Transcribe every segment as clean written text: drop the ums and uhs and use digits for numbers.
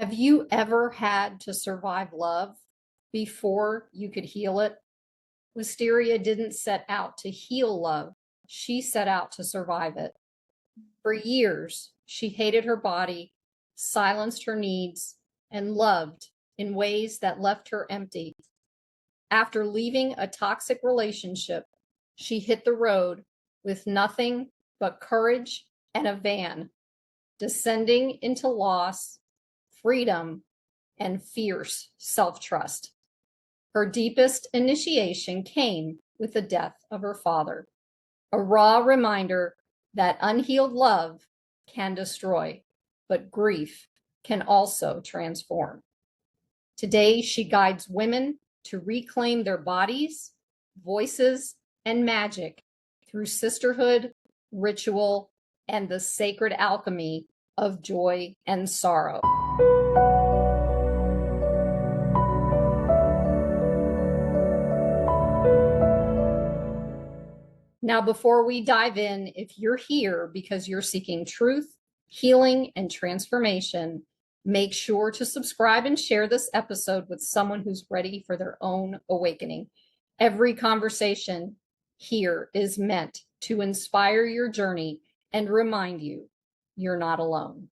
Have you ever had to survive love before you could heal it? Wisteria didn't set out to heal love. She set out to survive it. For years, she hated her body, silenced her needs, and loved in ways that left her empty. After leaving a toxic relationship, she hit the road with nothing but courage and a van, descending into loss, freedom, and fierce self-trust. Her deepest initiation came with the death of her father, a raw reminder that unhealed love can destroy, but grief can also transform. Today, she guides women to reclaim their bodies, voices, and magic through sisterhood, ritual, and the sacred alchemy of joy and sorrow. Now, before we dive in, if you're here because you're seeking truth, healing, and transformation, make sure to subscribe and share this episode with someone who's ready for their own awakening. Every conversation here is meant to inspire your journey and remind you you're not alone.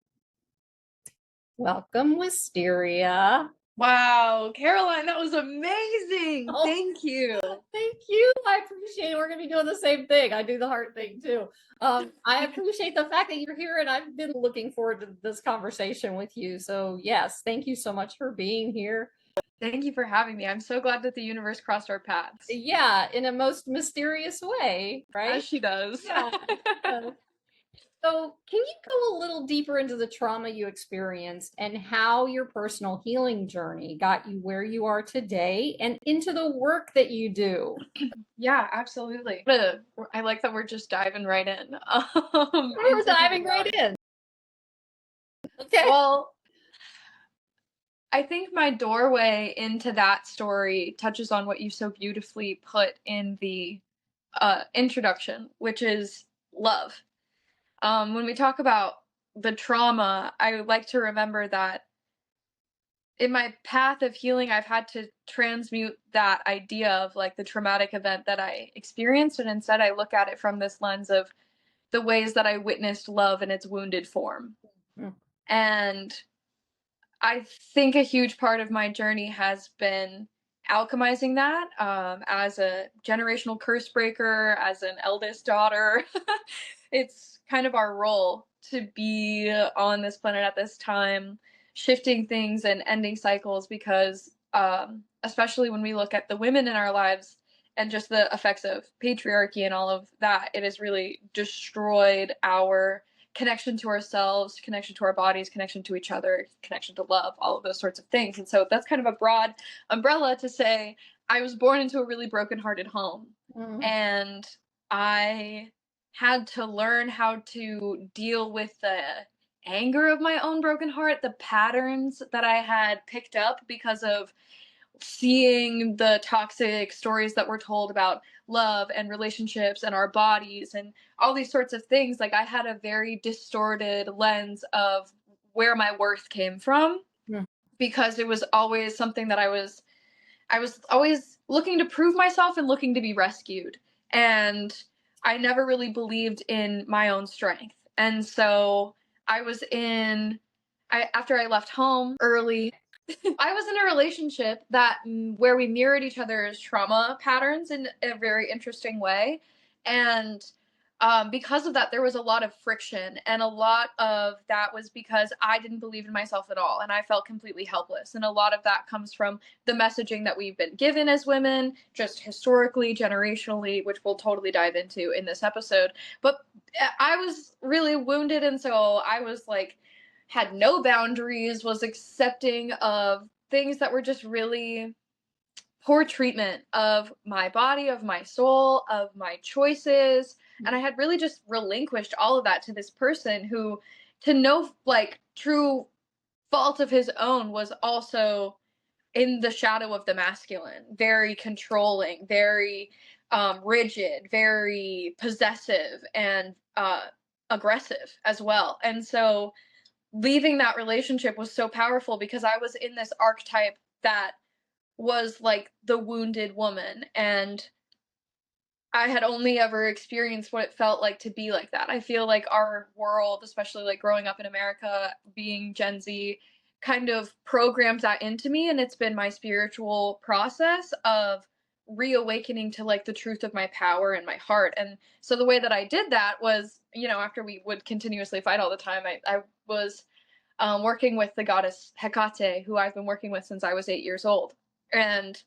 Welcome, Wisteria. Wow, Caroline, that was amazing. Oh, thank you. Thank you. I appreciate it. We're going to be doing the same thing. I do the heart thing too. I appreciate the fact that you're here, and I've been looking forward to this conversation with you. So yes, thank you so much for being here. Thank you for having me. I'm so glad that the universe crossed our paths. Yeah, in a most mysterious way, right? As she does. Yeah. So can you go a little deeper into the trauma you experienced and how your personal healing journey got you where you are today and into the work that you do? Yeah, absolutely. I like that we're just diving right in. We're diving right in. Okay. Well, I think my doorway into that story touches on what you so beautifully put in the introduction, which is love. When we talk about the trauma, I would like to remember that in my path of healing, I've had to transmute that idea of like the traumatic event that I experienced. And instead, I look at it from this lens of the ways that I witnessed love in its wounded form. Mm-hmm. And I think a huge part of my journey has been alchemizing that as a generational curse breaker, as an eldest daughter. It's kind of our role to be on this planet at this time, shifting things and ending cycles, because especially when we look at the women in our lives and just the effects of patriarchy and all of that, it has really destroyed our connection to ourselves, connection to our bodies, connection to each other, connection to love, all of those sorts of things. And so that's kind of a broad umbrella to say I was born into a really brokenhearted home. Mm-hmm. And I had to learn how to deal with the anger of my own broken heart, the patterns that I had picked up because of seeing the toxic stories that were told about love and relationships and our bodies and all these sorts of things. Like, I had a very distorted lens of where my worth came from. Yeah. Because it was always something that I was always looking to prove myself and looking to be rescued. And I never really believed in my own strength. And so after I left home early, I was in a relationship where we mirrored each other's trauma patterns in a very interesting way. And because of that, there was a lot of friction, and a lot of that was because I didn't believe in myself at all, and I felt completely helpless. And a lot of that comes from the messaging that we've been given as women, just historically, generationally, which we'll totally dive into in this episode. But I was really wounded, and so I was like, had no boundaries, was accepting of things that were just really poor treatment of my body, of my soul, of my choices. And I had really just relinquished all of that to this person who, to no like true fault of his own, was also in the shadow of the masculine, very controlling, very rigid, very possessive, and aggressive as well. And so leaving that relationship was so powerful because I was in this archetype that was like the wounded woman, and I had only ever experienced what it felt like to be like that. I feel like our world, especially like growing up in America, being Gen Z, kind of programmed that into me. And it's been my spiritual process of reawakening to like the truth of my power and my heart. And so the way that I did that was, you know, after we would continuously fight all the time, I was working with the goddess Hecate, who I've been working with since I was 8 years old. And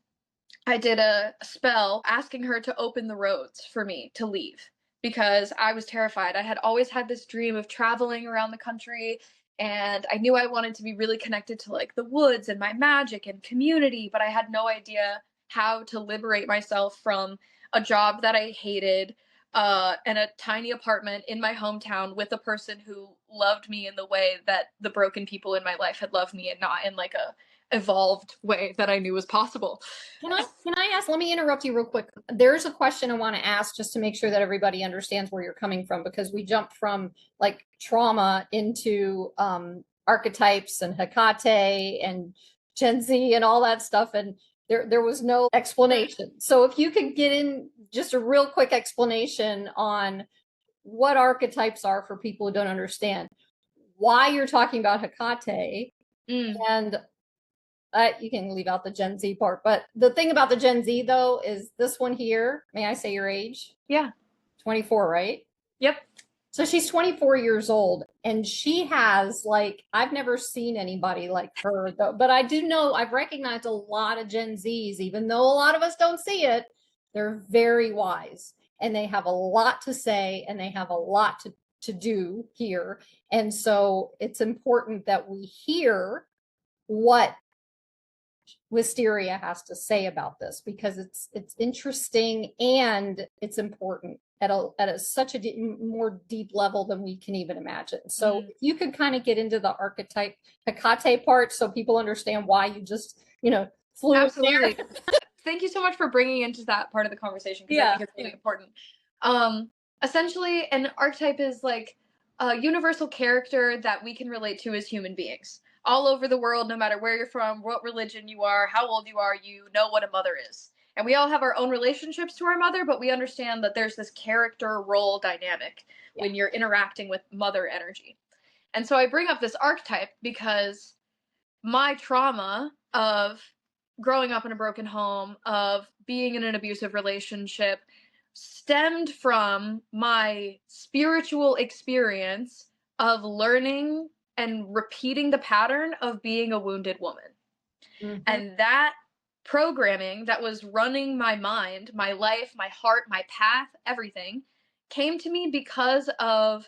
I did a spell asking her to open the roads for me to leave because I was terrified. I had always had this dream of traveling around the country, and I knew I wanted to be really connected to like the woods and my magic and community, but I had no idea how to liberate myself from a job that I hated, and a tiny apartment in my hometown with a person who loved me in the way that the broken people in my life had loved me, and not in like a evolved way that I knew was possible. Can I ask, let me interrupt you real quick. There's a question I want to ask just to make sure that everybody understands where you're coming from, because we jumped from like trauma into archetypes and Hecate and Gen Z and all that stuff, and there was no explanation. So if you could get in just a real quick explanation on what archetypes are for people who don't understand, why you're talking about Hecate, and you can leave out the Gen Z part. But the thing about the Gen Z, though, is this one here. May I say your age? Yeah. 24, right? Yep. So she's 24 years old, and she has, like, I've never seen anybody like her, though. But I do know, I've recognized a lot of Gen Zs, even though a lot of us don't see it. They're very wise, and they have a lot to say, and they have a lot to do here. And so it's important that we hear what Wysteria has to say about this, because it's interesting and it's important at a such a more deep level than we can even imagine. So if you could kind of get into the archetype Hecate part so people understand why you just, flew. Absolutely. Thank you so much for bringing into that part of the conversation, because I think it's really important. Essentially, an archetype is like a universal character that we can relate to as human beings. All over the world, no matter where you're from, what religion you are, how old you are, you know what a mother is. And we all have our own relationships to our mother, but we understand that there's this character role dynamic when you're interacting with mother energy. And so I bring up this archetype because my trauma of growing up in a broken home, of being in an abusive relationship, stemmed from my spiritual experience of learning and repeating the pattern of being a wounded woman. And that programming that was running my mind, my life, my heart, my path, everything, came to me because of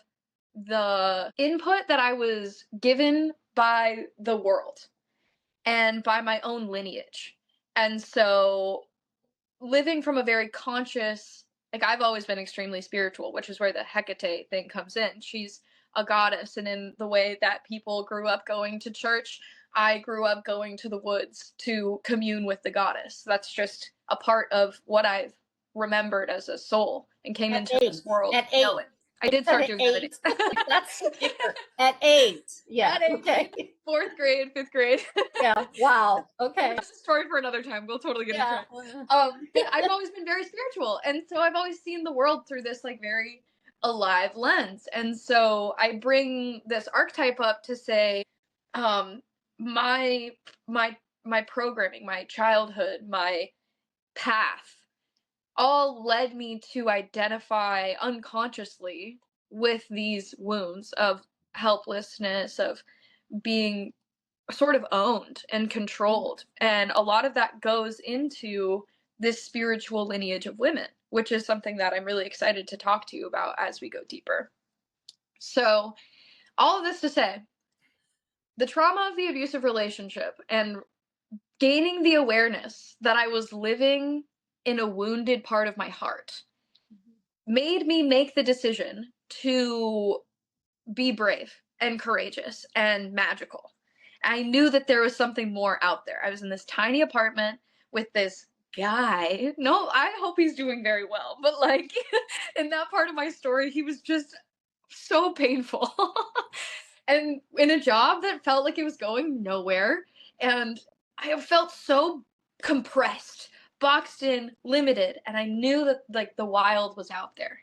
the input that I was given by the world and by my own lineage. And so living from a very conscious, like, I've always been extremely spiritual, which is where the Hecate thing comes in. She's a goddess, and in the way that people grew up going to church, I grew up going to the woods to commune with the goddess. That's just a part of what I've remembered as a soul and came into this world knowing. I did start doing Divinity. That's at 8. Yeah. At 8. Okay. 4th grade, 5th grade. Yeah. Wow. Okay. That's a story for another time. We'll totally get into it. I've always been very spiritual, and so I've always seen the world through this like very alive lens. And so I bring this archetype up to say, my programming, my childhood, my path, all led me to identify unconsciously with these wounds of helplessness, of being sort of owned and controlled. And a lot of that goes into this spiritual lineage of women, which is something that I'm really excited to talk to you about as we go deeper. So, all of this to say, the trauma of the abusive relationship and gaining the awareness that I was living in a wounded part of my heart made me make the decision to be brave and courageous and magical. I knew that there was something more out there. I was in this tiny apartment with this guy. No, I hope he's doing very well. But like in that part of my story, he was just so painful. and in a job that felt like it was going nowhere. And I felt so compressed, boxed in, limited. And I knew that like the wild was out there.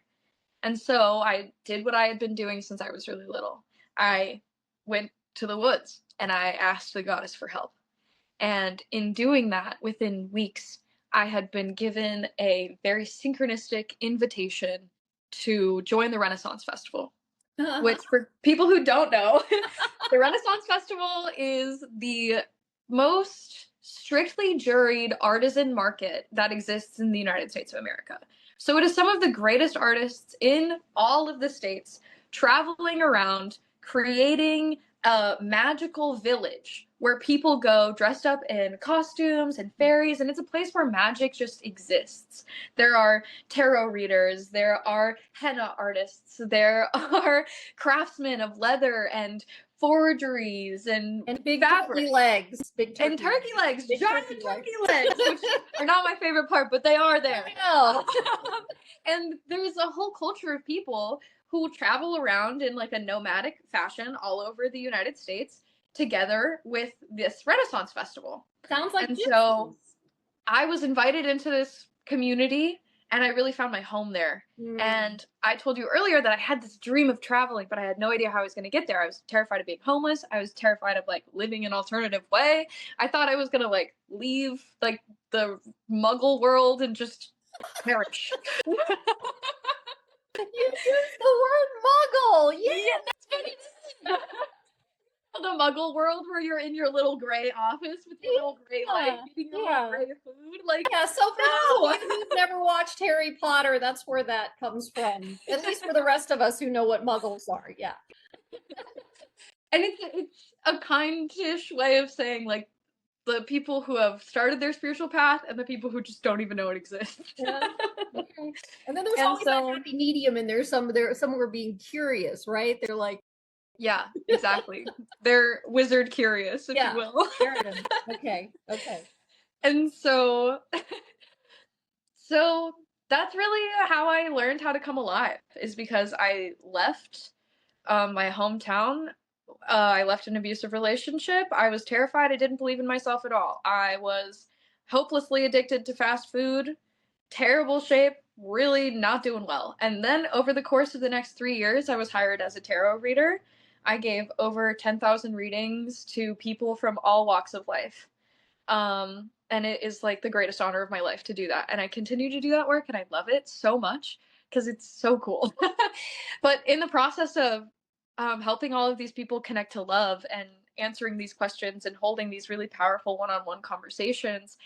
And so I did what I had been doing since I was really little. I went to the woods and I asked the goddess for help. And in doing that, within weeks, I had been given a very synchronistic invitation to join the Renaissance Festival, which, for people who don't know, the Renaissance Festival is the most strictly juried artisan market that exists in the United States of America. So it is some of the greatest artists in all of the states traveling around creating a magical village where people go dressed up in costumes and fairies, and it's a place where magic just exists. There are tarot readers, there are henna artists, there are craftsmen of leather and forgeries and big fabric. turkey legs, and turkey legs, big giant turkey legs, which are not my favorite part, but they are there. And there's a whole culture of people who travel around in like a nomadic fashion all over the United States together with this Renaissance Festival. Sounds like and so I was invited into this community and I really found my home there. And I told you earlier that I had this dream of traveling, but I had no idea how I was going to get there. I was terrified of being homeless. I was terrified of like living an alternative way. I thought I was going to like leave like the Muggle world and just perish. You used the word Muggle. Yeah, that's what it is. The Muggle world where you're in your little gray office with your little gray light, eating your little gray food. Like, yeah, so for those who've never watched Harry Potter, that's where that comes from. At least for the rest of us who know what Muggles are, yeah. And it's a kind-ish way of saying like the people who have started their spiritual path and the people who just don't even know it exists. Yeah. Okay. And then there's always that happy medium in there. Some are being curious, right? They're like, yeah, exactly. They're wizard curious, if you will. Okay. And so that's really how I learned how to come alive, is because I left my hometown. I left an abusive relationship. I was terrified. I didn't believe in myself at all. I was hopelessly addicted to fast food, terrible shape, really not doing well. And then over the course of the next 3 years, I was hired as a tarot reader. I gave over 10,000 readings to people from all walks of life. And it is like the greatest honor of my life to do that. And I continue to do that work and I love it so much because it's so cool. But in the process of helping all of these people connect to love and answering these questions and holding these really powerful one-on-one conversations,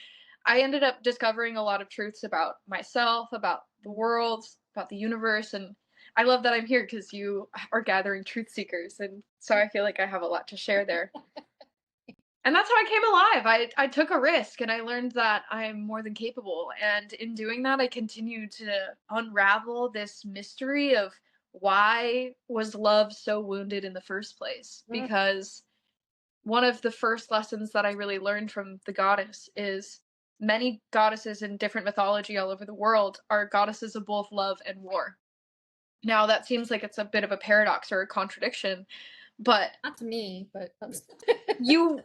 I ended up discovering a lot of truths about myself, about the world, about the universe. And I love that I'm here because you are gathering truth seekers. And so I feel like I have a lot to share there. And that's how I came alive. I took a risk and I learned that I'm more than capable. And in doing that, I continued to unravel this mystery of why was love so wounded in the first place? Because one of the first lessons that I really learned from the goddess is many goddesses in different mythology all over the world are goddesses of both love and war. Now, that seems like it's a bit of a paradox or a contradiction, but not to me, but you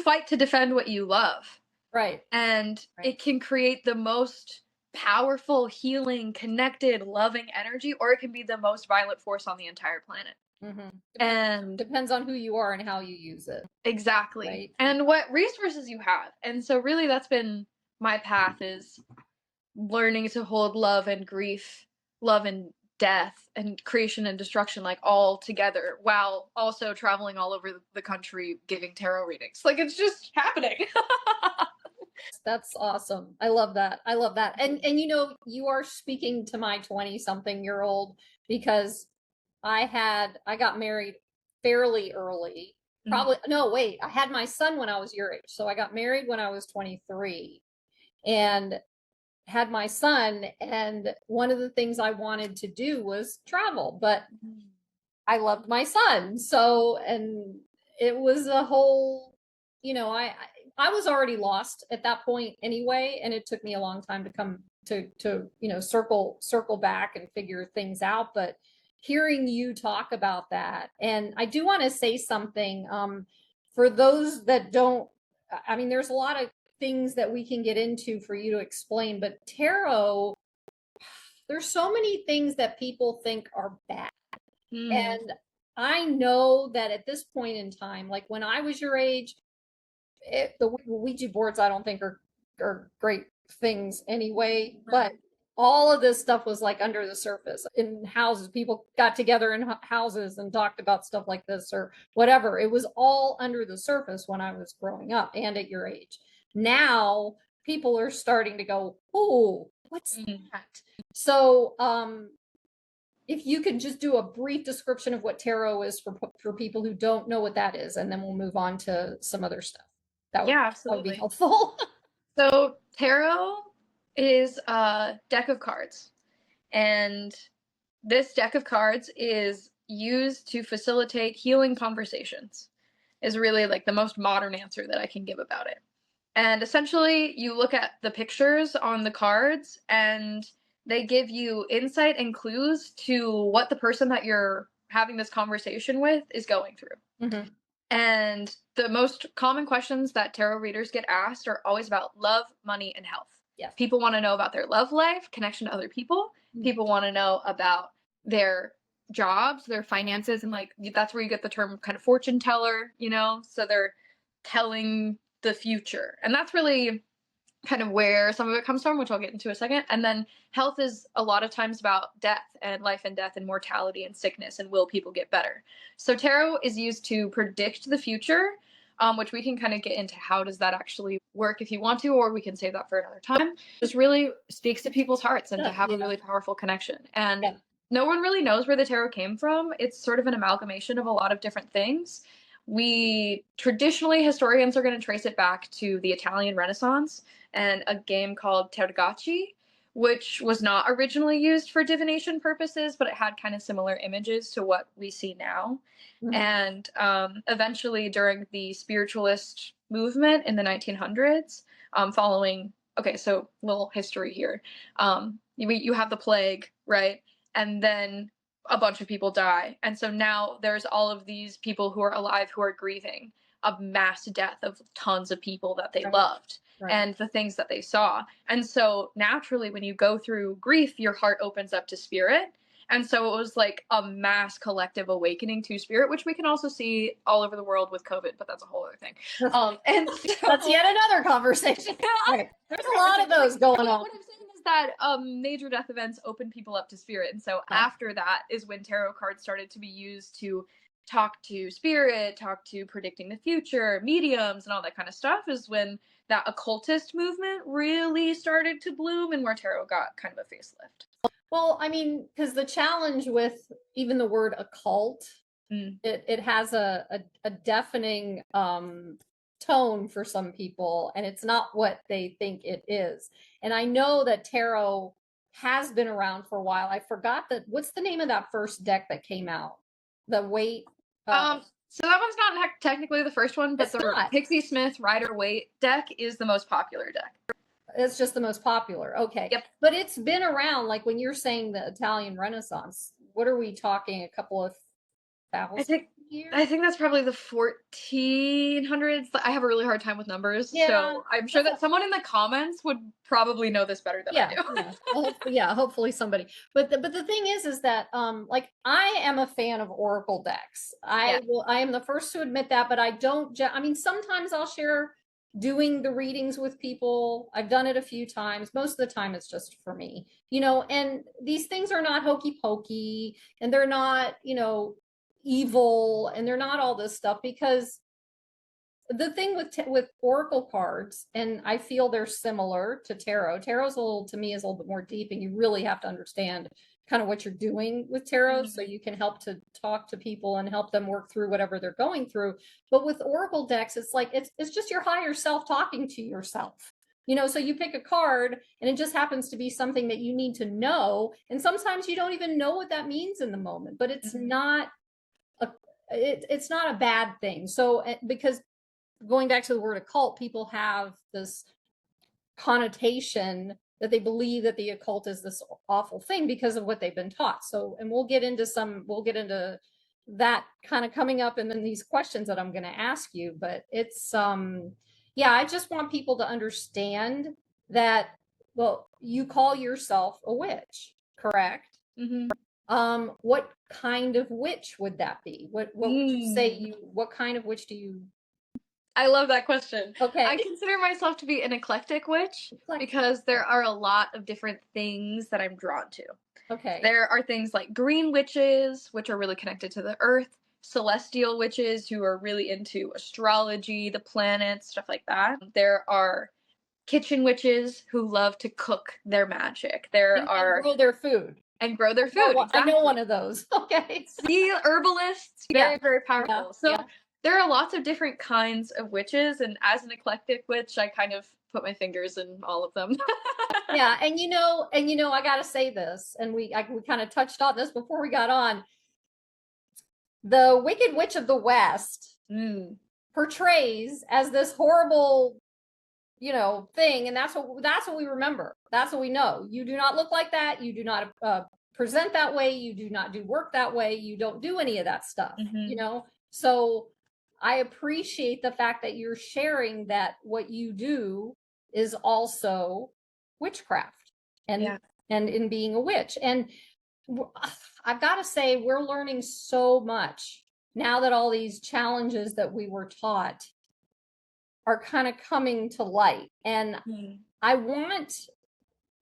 fight to defend what you love. Right. And it can create the most powerful, healing, connected, loving energy, or it can be the most violent force on the entire planet. And depends on who you are and how you use it. Exactly. Right? And what resources you have. And so really that's been my path, is learning to hold love and grief, love and death, and creation and destruction, like all together, while also traveling all over the country giving tarot readings. Like, it's just happening. That's awesome. I love that. And you know, you are speaking to my 20-something-year-old, because I got married fairly early. Probably, no, wait, I had my son when I was your age. So I got married when I was 23 and had my son. And one of the things I wanted to do was travel, but I loved my son. So, and it was a whole, you know, I was already lost at that point anyway. And it took me a long time to come to, you know, circle back and figure things out. But hearing you talk about that. And I do want to say something for those that don't, I mean, there's a lot of things that we can get into for you to explain, but tarot, there's so many things that people think are bad. And I know that at this point in time, like when I was your age, the Ouija boards, I don't think are great things anyway, but all of this stuff was like under the surface in houses. People got together in houses and talked about stuff like this or whatever. It was all under the surface when I was growing up and at your age. Now people are starting to go, oh, what's that? So if you could just do a brief description of what tarot is for people who don't know what that is, and then we'll move on to some other stuff. That would be helpful. So tarot is a deck of cards, and this deck of cards is used to facilitate healing conversations, is really like the most modern answer that I can give about it. And essentially you look at the pictures on the cards and they give you insight and clues to what the person that you're having this conversation with is going through. Mm-hmm. And the most common questions that tarot readers get asked are always about love, money, and health. Yes. People want to know about their love life, connection to other people. Mm-hmm. People want to know about their jobs, their finances, and like that's where you get the term kind of fortune teller, you know? So they're telling the future. And that's really kind of where some of it comes from, which I'll get into in a second. And then health is a lot of times about death and life and death and mortality and sickness and will people get better. So tarot is used to predict the future, which we can kind of get into how does that actually work if you want to, or we can save that for another time. Just really speaks to people's hearts and to have a really powerful connection. And no one really knows where the tarot came from. It's sort of an amalgamation of a lot of different things. Historians are going to trace it back to the Italian Renaissance and a game called Tergacci, which was not originally used for divination purposes, but it had kind of similar images to what we see now. Mm-hmm. And eventually during the spiritualist movement in the 1900s, so little history here. You have the plague, right? And then a bunch of people die. And so now there's all of these people who are alive who are grieving a mass death of tons of people that they loved and the things that they saw. And so naturally, when you go through grief, your heart opens up to spirit. And so it was like a mass collective awakening to spirit, which we can also see all over the world with COVID, but that's a whole other thing. And so, that's yet another conversation. Right. There's a lot of those going on. What I'm saying is that major death events open people up to spirit. And so after that is when tarot cards started to be used to talk to spirit, talk to predicting the future, mediums, and all that kind of stuff, is when that occultist movement really started to bloom and where tarot got kind of a facelift. Well, I mean, because the challenge with even the word occult, it has a deafening tone for some people, and it's not what they think it is. And I know that tarot has been around for a while. I forgot what's the name of that first deck that came out? The Waite. So that one's not technically the first one, but the Pixie Smith Rider-Waite deck is the most popular deck. It's just the most popular. Okay. Yep. But it's been around, like when you're saying the Italian Renaissance, what are we talking, a couple of thousand years? I think that's probably the 1400s. I have a really hard time with numbers. Yeah. So I'm sure that someone in the comments would probably know this better than I do. Hopefully somebody. But the thing is that like I am a fan of oracle decks. I am the first to admit that, but I don't, I mean, sometimes I'll share doing the readings with people. I've done it a few times. Most of the time it's just for me, and these things are not hokey pokey, and they're not, evil, and they're not all this stuff, because the thing with oracle cards, and I feel they're similar to tarot's to me is a little bit more deep, and you really have to understand kind of what you're doing with tarot, mm-hmm. so you can help to talk to people and help them work through whatever they're going through. But with oracle decks, it's like it's just your higher self talking to yourself. So you pick a card and it just happens to be something that you need to know, and sometimes you don't even know what that means in the moment, but it's mm-hmm. not it's not a bad thing. So because going back to the word occult, people have this connotation that they believe that the occult is this awful thing because of what they've been taught. So, and we'll get into that kind of coming up in these questions that I'm going to ask you, but it's, yeah, I just want people to understand that, well, you call yourself a witch, correct? Mm-hmm. What kind of witch would that be? What would you say what kind of witch do you? I love that question. Okay. I consider myself to be an eclectic witch because there are a lot of different things that I'm drawn to. Okay. There are things like green witches, which are really connected to the earth, celestial witches who are really into astrology, the planets, stuff like that. There are kitchen witches who love to cook their magic. There are grow their food. And grow their food. Exactly. I know one of those. Okay. See, herbalists, very, very powerful. Yeah. So there are lots of different kinds of witches, and as an eclectic witch, I kind of put my fingers in all of them. Yeah, and I gotta say this, and we kind of touched on this before we got on. The Wicked Witch of the West portrays as this horrible, thing, and that's what we remember. That's what we know. You do not look like that. You do not present that way. You do not do work that way. You don't do any of that stuff. So I appreciate the fact that you're sharing that what you do is also witchcraft and in being a witch. And I've got to say, we're learning so much now that all these challenges that we were taught are kind of coming to light. And I want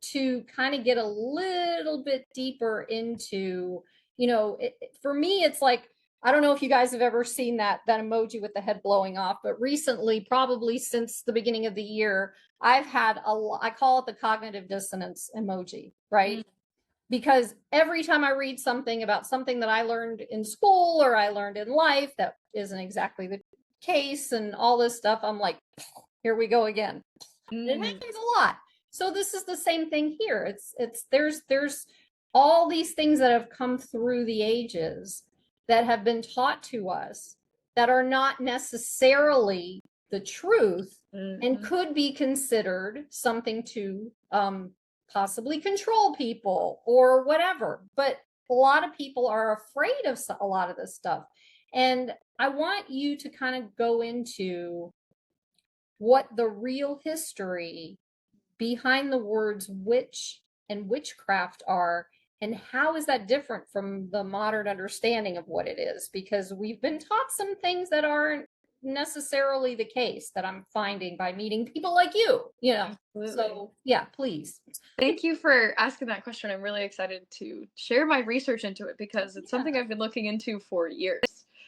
to kind of get a little bit deeper into, for me, it's like, I don't know if you guys have ever seen that emoji with the head blowing off, but recently, probably since the beginning of the year, I've had I call it the cognitive dissonance emoji, right? Because every time I read something about something that I learned in school or I learned in life that isn't exactly the case and all this stuff, I'm like, here we go again. It happens a lot. So this is the same thing here. There's all these things that have come through the ages that have been taught to us that are not necessarily the truth and could be considered something to possibly control people or whatever. But a lot of people are afraid of a lot of this stuff. And I want you to kind of go into what the real history behind the words witch and witchcraft are, and how is that different from the modern understanding of what it is? Because we've been taught some things that aren't necessarily the case, that I'm finding by meeting people like you, Absolutely. So yeah, please. Thank you for asking that question. I'm really excited to share my research into it because it's something I've been looking into for years.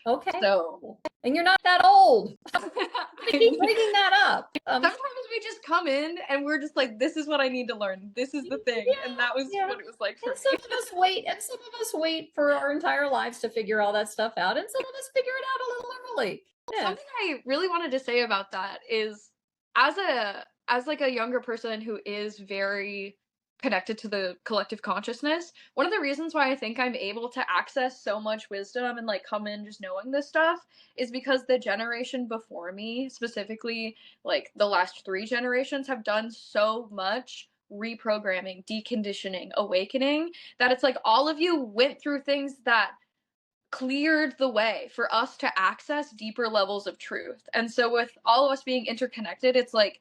Okay. So, and you're not that old. I keep bringing that up. Sometimes we just come in and we're just like, this is what I need to learn. This is the thing. And that was what it was like for me. Some of us wait for our entire lives to figure all that stuff out. And some of us figure it out a little early. Yeah. Something I really wanted to say about that is as a younger person who is very connected to the collective consciousness, one of the reasons why I think I'm able to access so much wisdom and like come in just knowing this stuff is because the generation before me, specifically like the last 3 generations, have done so much reprogramming, deconditioning, awakening, that it's like all of you went through things that cleared the way for us to access deeper levels of truth. And so with all of us being interconnected, it's like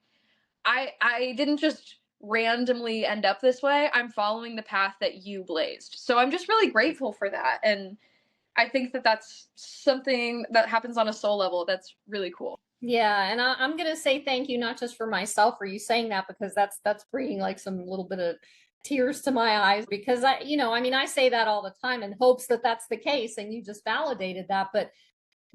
I didn't just randomly end up this way. I'm following the path that you blazed. So I'm just really grateful for that. And I think that that's something that happens on a soul level that's really cool. Yeah, and I'm going to say thank you, not just for myself for you saying that, because that's bringing like some little bit of tears to my eyes, because I say that all the time in hopes that that's the case, and you just validated that. But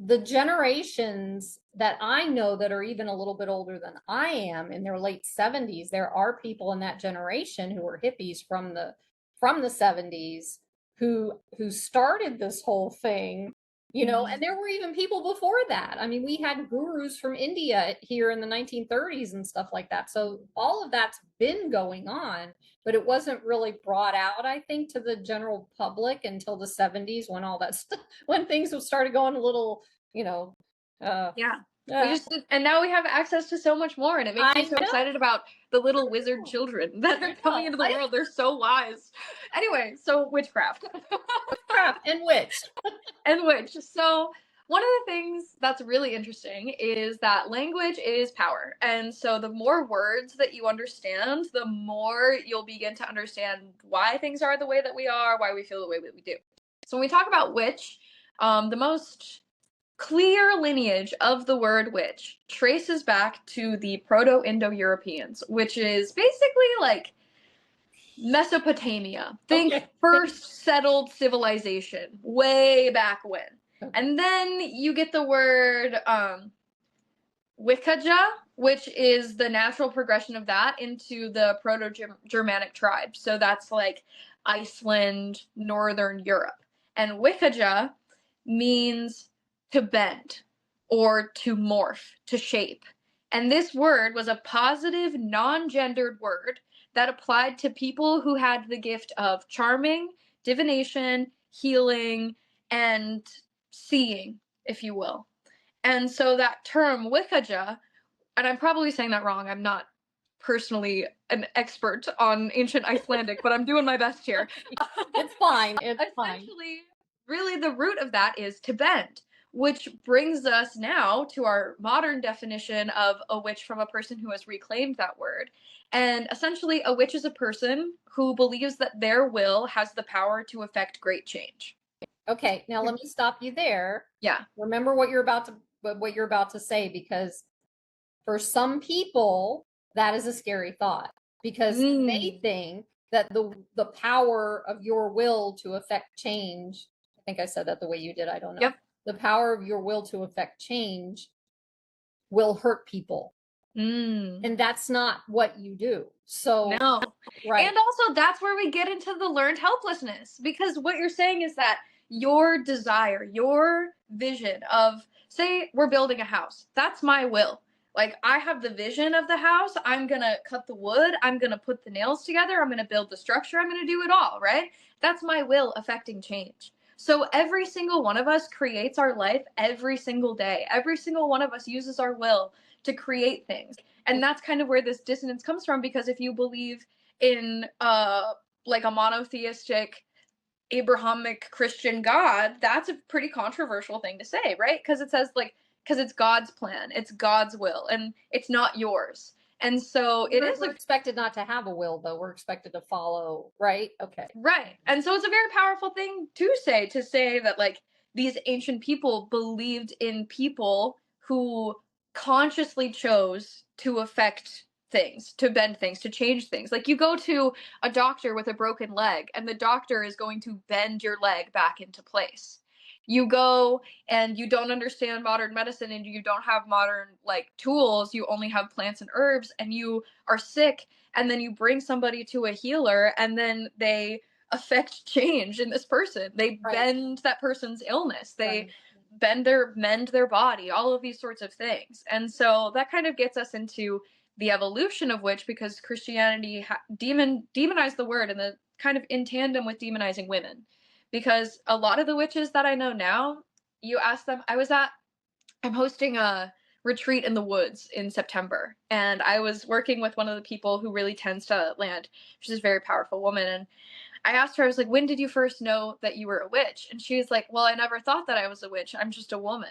the generations that I know that are even a little bit older than I am, in their late 70s, there are people in that generation who were hippies from the 70s who started this whole thing, and there were even people before that. I mean, we had gurus from India here in the 1930s and stuff like that. So all of that's been going on, but it wasn't really brought out, I think, to the general public until the 70s, when all that stuff, when things started going a little, And now we have access to so much more, and it makes me so excited about the little wizard children that are coming into the world. They're so wise. Anyway, so witchcraft. Witchcraft and witch. And witch. So one of the things that's really interesting is that language is power. And so the more words that you understand, the more you'll begin to understand why things are the way that we are, why we feel the way that we do. So when we talk about witch, the most clear lineage of the word witch traces back to the Proto-Indo-Europeans, which is basically like Mesopotamia. Think first settled civilization way back when. And then you get the word Wiccaja, which is the natural progression of that into the Proto-Germanic tribes. So that's like Iceland, Northern Europe. And Wiccaja means to bend or to morph, to shape. And this word was a positive, non-gendered word that applied to people who had the gift of charming, divination, healing, and seeing, if you will. And so that term Wiccaja, and I'm probably saying that wrong, I'm not personally an expert on ancient Icelandic, but I'm doing my best here. It's fine. It's fine. Essentially, really the root of that is to bend, which brings us now to our modern definition of a witch from a person who has reclaimed that word. And essentially, a witch is a person who believes that their will has the power to affect great change. Okay, now let me stop you there. Yeah. Remember what you're about to say, because for some people that is a scary thought, because they think that the power of your will to affect change, I think I said that the way you did, I don't know. Yep. The power of your will to affect change will hurt people. And that's not what you do. So no. Right. And also that's where we get into the learned helplessness, because what you're saying is that your desire, your vision of, say we're building a house, that's my will. Like, I have the vision of the house, I'm gonna cut the wood, I'm gonna put the nails together, I'm gonna build the structure, I'm gonna do it all, right? That's my will affecting change. So every single one of us creates our life every single day. Every single one of us uses our will to create things. And that's kind of where this dissonance comes from, because if you believe in like a monotheistic Abrahamic Christian God, that's a pretty controversial thing to say, right? Because it says, like, because it's God's plan, it's God's will, and it's not yours. And so we're expected not to have a will, though. We're expected to follow, right? Okay. Right. And so it's a very powerful thing to say that, like, these ancient people believed in people who consciously chose to affect things, to bend things, to change things. Like, you go to a doctor with a broken leg, and the doctor is going to bend your leg back into place. You go and you don't understand modern medicine, and you don't have modern, like, tools, you only have plants and herbs, and you are sick, and then you bring somebody to a healer, and then they affect change in this person. They bend that person's illness. They mend their body, all of these sorts of things. And so that kind of gets us into the evolution of witch, because Christianity demonized the word, and the kind of in tandem with demonizing women. Because a lot of the witches that I know now, you ask them, I'm hosting a retreat in the woods in September, and I was working with one of the people who really tends to land. She's a very powerful woman, and I asked her, I was like, when did you first know that you were a witch? And she was like, well, I never thought that I was a witch. I'm just a woman.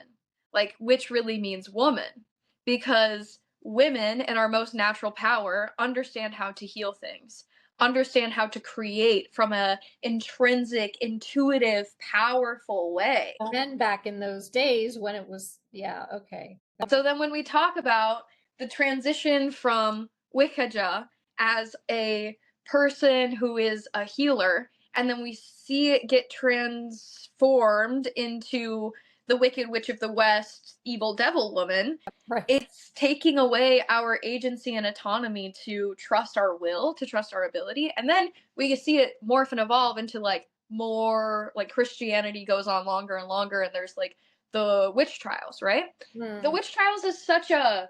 Like, witch really means woman, because women in our most natural power understand how to heal things, understand how to create from a intrinsic, intuitive, powerful way. And back in those days when it was, okay. So then when we talk about the transition from Wiccaja as a person who is a healer, and then we see it get transformed into the Wicked Witch of the West, evil devil woman, it's taking away our agency and autonomy to trust our will, to trust our ability. And then we can see it morph and evolve into, like, more, like, Christianity goes on longer and longer, and there's, like, the witch trials, right? The witch trials is such a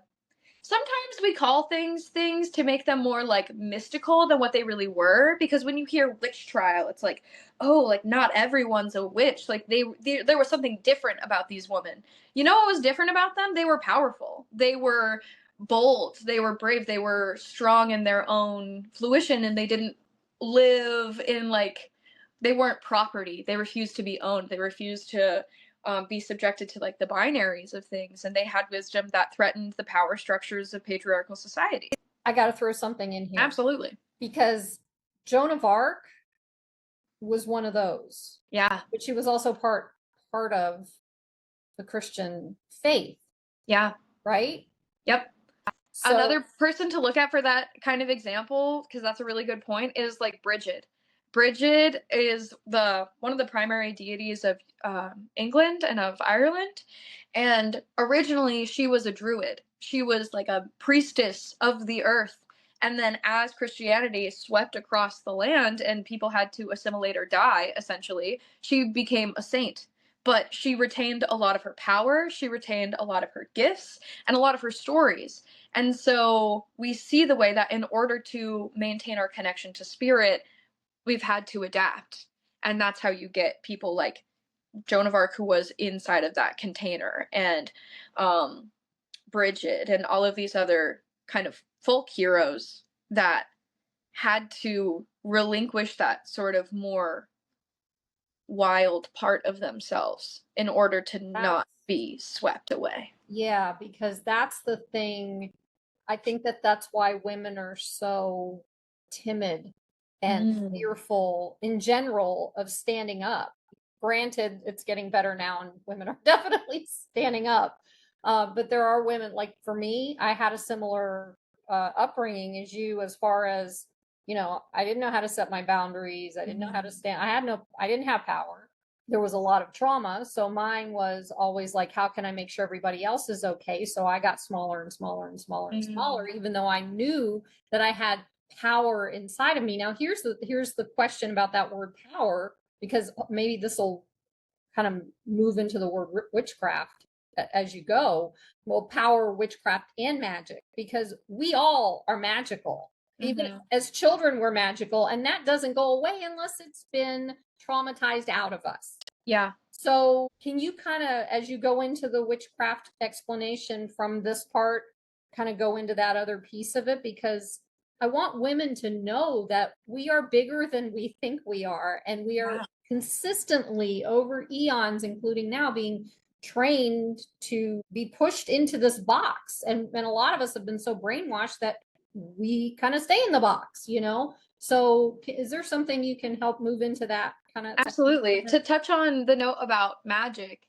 sometimes we call things to make them more like mystical than what they really were, because when you hear witch trial, it's like, oh, like not everyone's a witch. Like there was something different about these women. You know what was different about them? They were powerful. They were bold. They were brave. They were strong in their own fruition, and they didn't live in like, they weren't property. They refused to be owned. They refused to be subjected to like the binaries of things, and they had wisdom that threatened the power structures of patriarchal society. I got to throw something in here. Absolutely. Because Joan of Arc was one of those. Yeah. But she was also part of the Christian faith. Yeah. Right? Yep. So, another person to look at for that kind of example, because that's a really good point, is like Bridget. Bridget is one of the primary deities of England and of Ireland, and originally she was a druid. She was like a priestess of the earth, and then as Christianity swept across the land and people had to assimilate or die, essentially, she became a saint. But she retained a lot of her power, she retained a lot of her gifts, and a lot of her stories. And so we see the way that in order to maintain our connection to spirit, we've had to adapt. And that's how you get people like Joan of Arc, who was inside of that container, and Bridget, and all of these other kind of folk heroes that had to relinquish that sort of more wild part of themselves in order to not be swept away. Yeah, because that's the thing. I think that's why women are so timid and fearful in general of standing up. Granted, it's getting better now and women are definitely standing up. But there are women, like for me, I had a similar upbringing as you, as far as, I didn't know how to set my boundaries. I didn't know how to stand. I didn't have power. There was a lot of trauma. So mine was always like, how can I make sure everybody else is okay? So I got smaller and smaller and smaller and smaller, even though I knew that I had power inside of me. Now, here's the question about that word power, because maybe this will kind of move into the word witchcraft as you go. Well, power, witchcraft, and magic, because we all are magical. Even as children, we're magical, and that doesn't go away unless it's been traumatized out of us. Yeah. So can you kind of, as you go into the witchcraft explanation from this part, kind of go into that other piece of it? Because I want women to know that we are bigger than we think we are, and we are consistently over eons, including now, being trained to be pushed into this box. And a lot of us have been so brainwashed that we kind of stay in the box, So is there something you can help move into that kind of? Absolutely. To touch on the note about magic,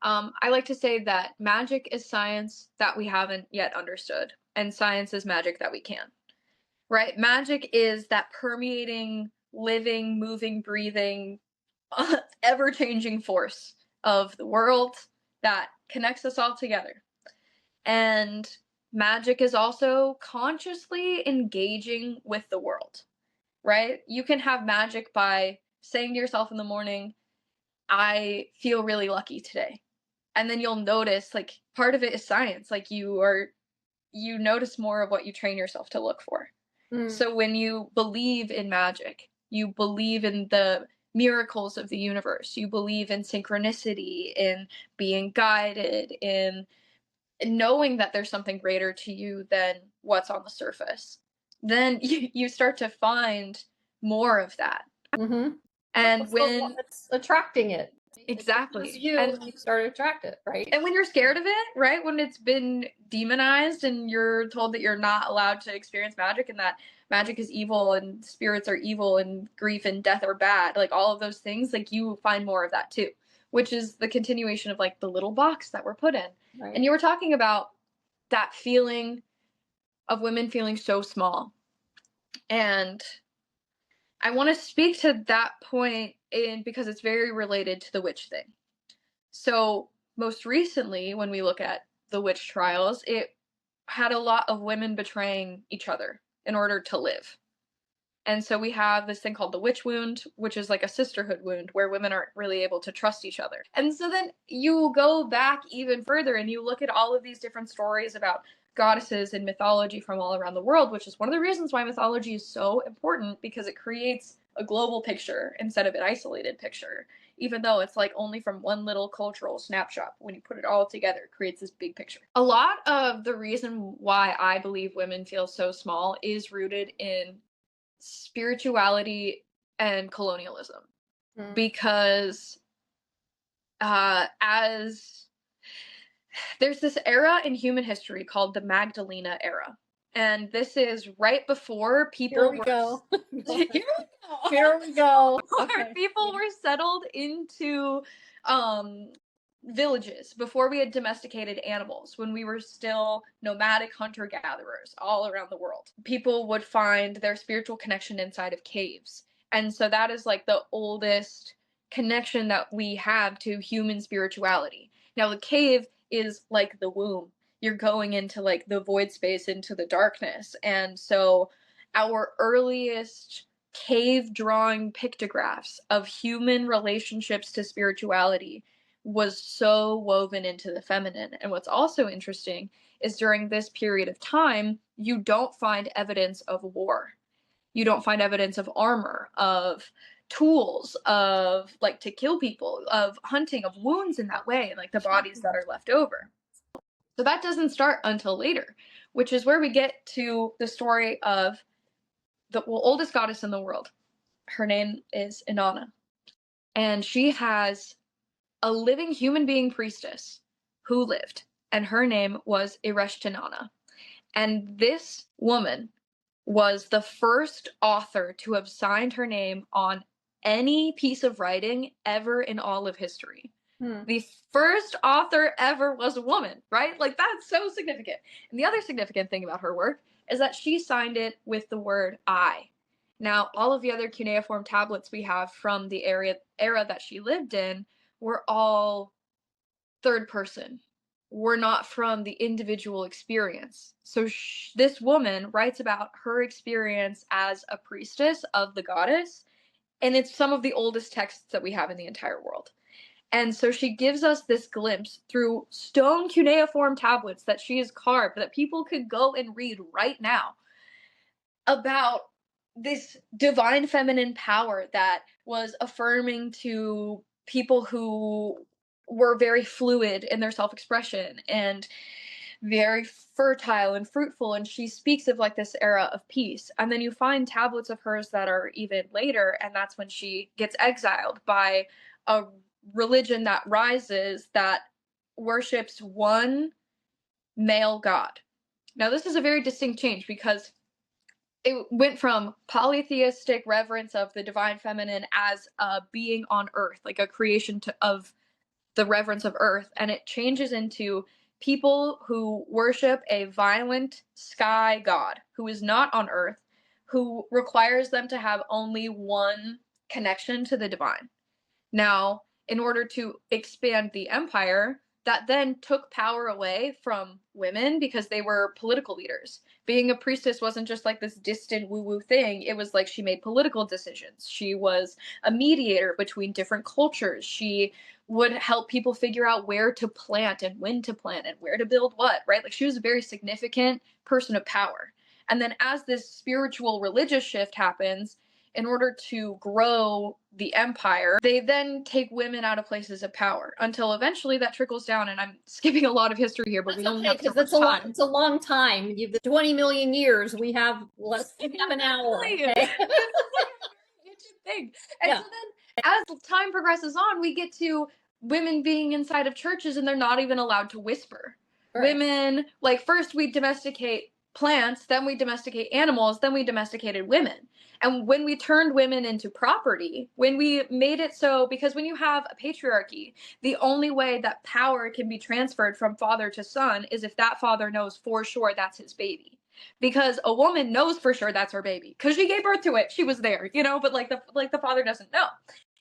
I like to say that magic is science that we haven't yet understood, and science is magic that we can. Right? Magic is that permeating, living, moving, breathing, ever-changing force of the world that connects us all together. And magic is also consciously engaging with the world, right? You can have magic by saying to yourself in the morning, I feel really lucky today. And then you'll notice, like, part of it is science. Like, you notice more of what you train yourself to look for. So when you believe in magic, you believe in the miracles of the universe, you believe in synchronicity, in being guided, in knowing that there's something greater to you than what's on the surface, then you start to find more of that. And when it's attracting it. Exactly. And you start to attract it, right? And when you're scared of it, right? When it's been demonized and you're told that you're not allowed to experience magic, and that magic is evil and spirits are evil and grief and death are bad, like all of those things, like you find more of that too, which is the continuation of like the little box that we're put in. Right. And you were talking about that feeling of women feeling so small. And I want to speak to that point because it's very related to the witch thing. So most recently, when we look at the witch trials, it had a lot of women betraying each other in order to live. And so we have this thing called the witch wound, which is like a sisterhood wound where women aren't really able to trust each other. And so then you go back even further and you look at all of these different stories about goddesses in mythology from all around the world, which is one of the reasons why mythology is so important, because it creates a global picture instead of an isolated picture, even though it's like only from one little cultural snapshot. When you put it all together, it creates this big picture. A lot of the reason why I believe women feel so small is rooted in spirituality and colonialism. Because as there's this era in human history called the Magdalena era. And this is right before people Here we go. Here we go. Here we go. Okay. People were settled into villages, before we had domesticated animals, when we were still nomadic hunter-gatherers all around the world. People would find their spiritual connection inside of caves. And so that is like the oldest connection that we have to human spirituality. Now, the cave is like the womb. You're going into like the void space, into the darkness. And so our earliest cave drawing pictographs of human relationships to spirituality was so woven into the feminine. And what's also interesting is during this period of time, you don't find evidence of war. You don't find evidence of armor, of tools, of like to kill people, of hunting, of wounds in that way, like the bodies that are left over. So that doesn't start until later, which is where we get to the story of the oldest goddess in the world. Her name is Inanna. And she has a living human being priestess who lived, and her name was Ereshtinana. And this woman was the first author to have signed her name on any piece of writing ever in all of history. The first author ever was a woman, right? Like, that's so significant. And the other significant thing about her work is that she signed it with the word I. Now, all of the other cuneiform tablets we have from the era that she lived in were all third person. Were not from the individual experience. So this woman writes about her experience as a priestess of the goddess, and it's some of the oldest texts that we have in the entire world. And so she gives us this glimpse through stone cuneiform tablets that she has carved, that people could go and read right now, about this divine feminine power that was affirming to people who were very fluid in their self-expression and very fertile and fruitful. And she speaks of like this era of peace. And then you find tablets of hers that are even later, and that's when she gets exiled by a religion that rises that worships one male god. Now, this is a very distinct change, because it went from polytheistic reverence of the divine feminine as a being on earth, like a creation of the reverence of earth, and it changes into people who worship a violent sky god who is not on earth, who requires them to have only one connection to the divine. Now, in order to expand the empire, that then took power away from women because they were political leaders. Being a priestess wasn't just like this distant woo-woo thing. It was like she made political decisions. She was a mediator between different cultures. She would help people figure out where to plant and when to plant and where to build what, right? Like, she was a very significant person of power. And then as this spiritual religious shift happens, in order to grow the empire, they then take women out of places of power until eventually that trickles down. And I'm skipping a lot of history here, but we only have so much time. It's a long time. The 20 million years, we have less than an hour. Okay? Thing. And so then as time progresses on, we get to women being inside of churches and they're not even allowed to whisper. Right. Women, like, first we domesticate plants, then we domesticate animals, then we domesticated women. And when we turned women into property, when we made it so, because when you have a patriarchy, the only way that power can be transferred from father to son is if that father knows for sure that's his baby. Because a woman knows for sure that's her baby, because she gave birth to it, she was there, you know, but the father doesn't know.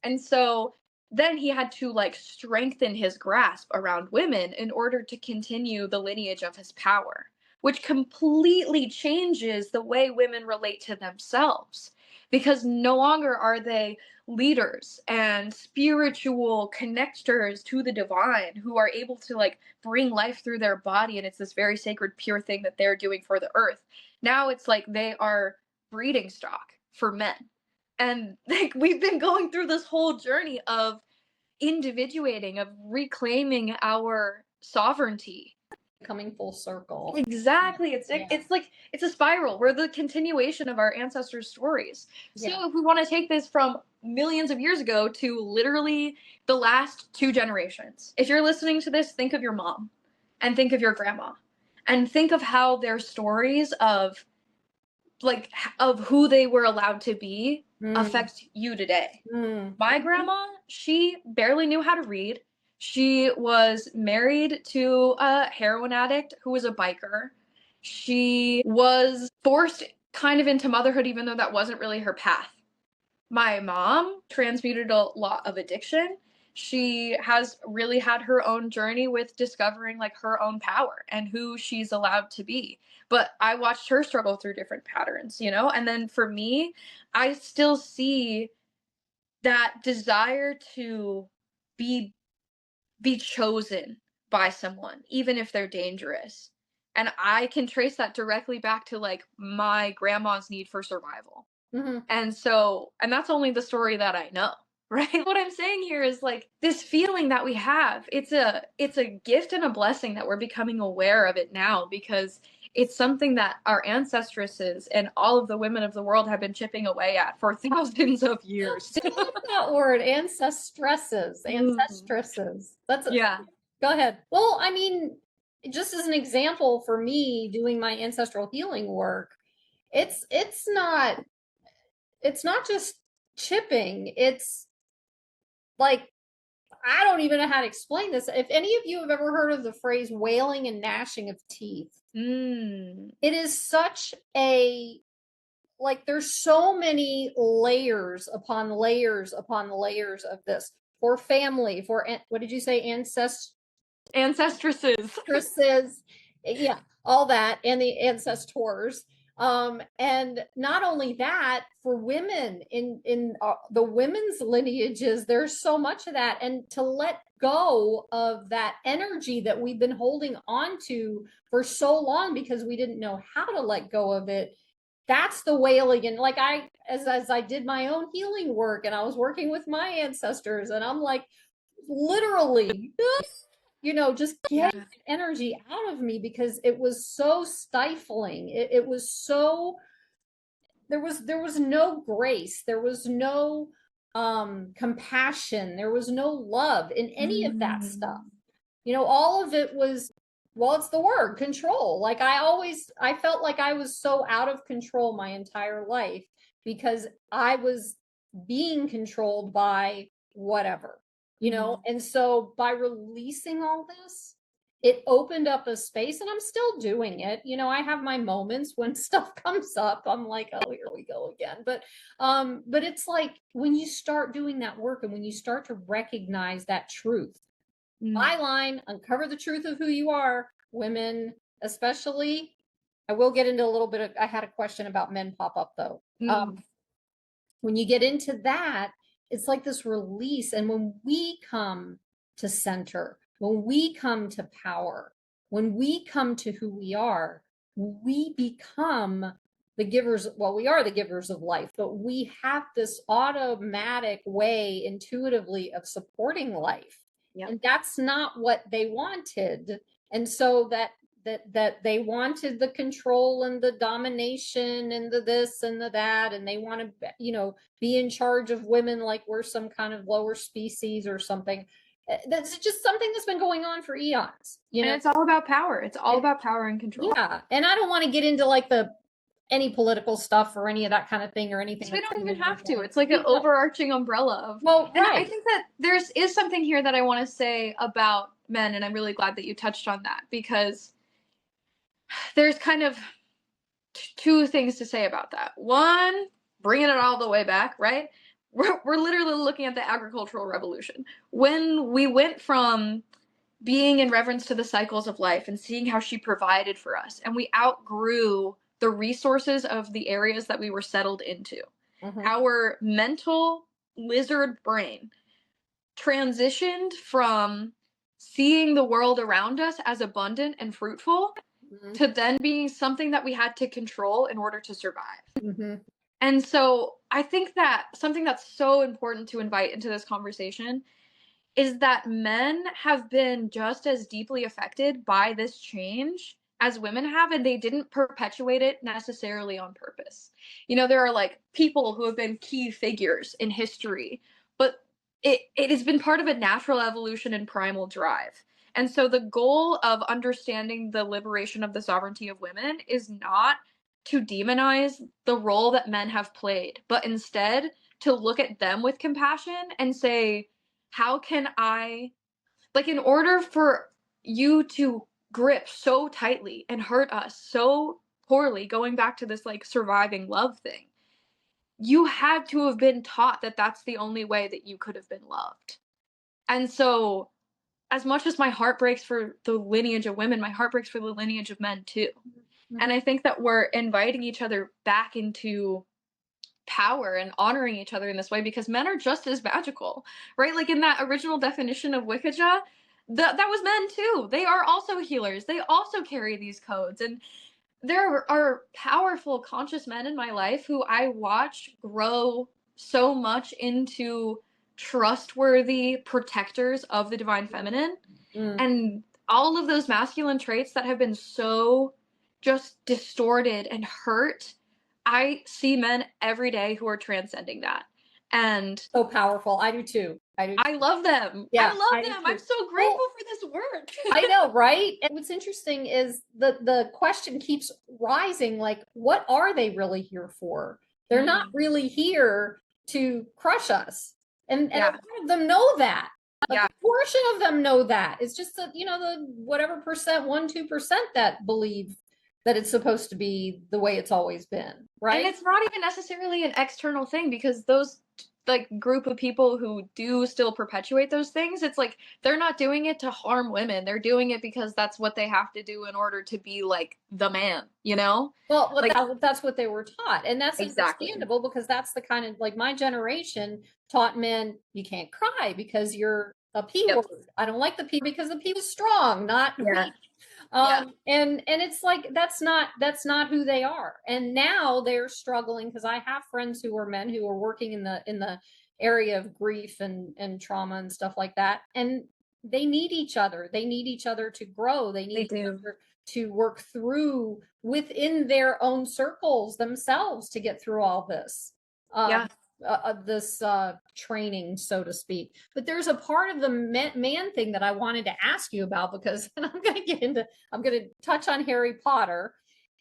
And so then he had to like strengthen his grasp around women in order to continue the lineage of his power. which completely changes the way women relate to themselves, because no longer are they leaders and spiritual connectors to the divine who are able to like bring life through their body, and it's this very sacred pure thing that they're doing for the earth. Now it's like they are breeding stock for men. And like we've been going through this whole journey of individuating, of reclaiming our sovereignty. Coming full circle. Exactly. It's like it's a spiral. We're the continuation of our ancestors' stories. So if we want to take this from millions of years ago to literally the last 2 generations. If you're listening to this, think of your mom and think of your grandma and think of how their stories of like of who they were allowed to be affect you today. My grandma, she barely knew how to read. She was married to a heroin addict who was a biker. She was forced kind of into motherhood, even though that wasn't really her path. My mom transmuted a lot of addiction. She has really had her own journey with discovering like her own power and who she's allowed to be. But I watched her struggle through different patterns, you know? And then for me, I still see that desire to be chosen by someone, even if they're dangerous. And I can trace that directly back to like my grandma's need for survival. And so, and that's only the story that I know, right? What I'm saying here is like this feeling that we have, it's a gift and a blessing that we're becoming aware of it now, because it's something that our ancestresses and all of the women of the world have been chipping away at for thousands of years. I love that word, ancestresses. That's yeah. Go ahead. Well, I mean, just as an example for me doing my ancestral healing work, it's not just chipping. It's like, I don't even know how to explain this. If any of you have ever heard of the phrase wailing and gnashing of teeth, it is such a, like, there's so many layers upon layers upon layers of this for family, for, what did you say? Ancestresses. Yeah, all that, and the ancestors. And not only that, for women in the women's lineages, there's so much of that, and to let go of that energy that we've been holding on to for so long because we didn't know how to let go of it. That's the wailing. And like as I did my own healing work and I was working with my ancestors, and I'm like, literally, you know, just get energy out of me because it was so stifling. It was so, there was no grace, there was no compassion, there was no love in any of that stuff. You know, all of it was, well, it's the word control. Like I felt like I was so out of control my entire life because I was being controlled by whatever, you know. And so by releasing all this, it opened up a space, and I'm still doing it. You know, I have my moments when stuff comes up. I'm like, oh, here we go again. But it's like when you start doing that work and when you start to recognize that truth, byline, uncover the truth of who you are, women, especially. I will get into a little bit of, I had a question about men pop up though. When you get into that, it's like this release. And when we come to center, when we come to power, when we come to who we are, we become the givers. Well, we are the givers of life, but we have this automatic way intuitively of supporting life. And that's not what they wanted. And so that they wanted the control and the domination and the this and the that, and they want to, you know, be in charge of women like we're some kind of lower species or something. That's just something that's been going on for eons, you know. And it's all about power. It's all about power and control. Yeah. And I don't want to get into like any political stuff or any of that kind of thing or anything. We don't even have to. It's like an overarching umbrella of, well, and I think that is something here that I want to say about men, and I'm really glad that you touched on that, because there's kind of 2 things to say about that. One, bringing it all the way back, right? We're literally looking at the agricultural revolution. When we went from being in reverence to the cycles of life and seeing how she provided for us. And we outgrew the resources of the areas that we were settled into. Our mental lizard brain transitioned from seeing the world around us as abundant and fruitful to then being something that we had to control in order to survive. And so I think that something that's so important to invite into this conversation is that men have been just as deeply affected by this change as women have, and they didn't perpetuate it necessarily on purpose. You know, there are like people who have been key figures in history, but it has been part of a natural evolution and primal drive. And so the goal of understanding the liberation of the sovereignty of women is not to demonize the role that men have played, but instead to look at them with compassion and say, how can I, like, in order for you to grip so tightly and hurt us so poorly, going back to this like surviving love thing, you had to have been taught that that's the only way that you could have been loved. And so, as much as my heart breaks for the lineage of women, my heart breaks for the lineage of men too. And I think that we're inviting each other back into power and honoring each other in this way, because men are just as magical, right? Like in that original definition of Wiccaja, that was men too. They are also healers. They also carry these codes. And there are powerful, conscious men in my life who I watch grow so much into trustworthy protectors of the divine feminine. And all of those masculine traits that have been so just distorted and hurt, I see men every day who are transcending that. And so powerful. I do too. I love them. Yeah, I love them. I'm so grateful for this work. I know, right? And what's interesting is the question keeps rising, like, what are they really here for? They're not really here to crush us. And a lot of them know that. A portion of them know that. It's just that, you know, the whatever percent, 1-2% that believe that it's supposed to be the way it's always been, right? And it's not even necessarily an external thing, because those like group of people who do still perpetuate those things, it's like they're not doing it to harm women. They're doing it because that's what they have to do in order to be like the man, you know? Well, like, that's what they were taught. And that's understandable, because that's the kind of, like, my generation taught men, you can't cry because you're a P word. I don't like the P because the P was strong, not weak. And it's like that's not who they are. And now they're struggling, because I have friends who are men who are working in the area of grief and trauma and stuff like that, and they need each other. They need each other to grow. They need each other to work through within their own circles themselves to get through all this. This training, so to speak. But there's a part of the man thing that I wanted to ask you about, because and I'm going to touch on Harry Potter.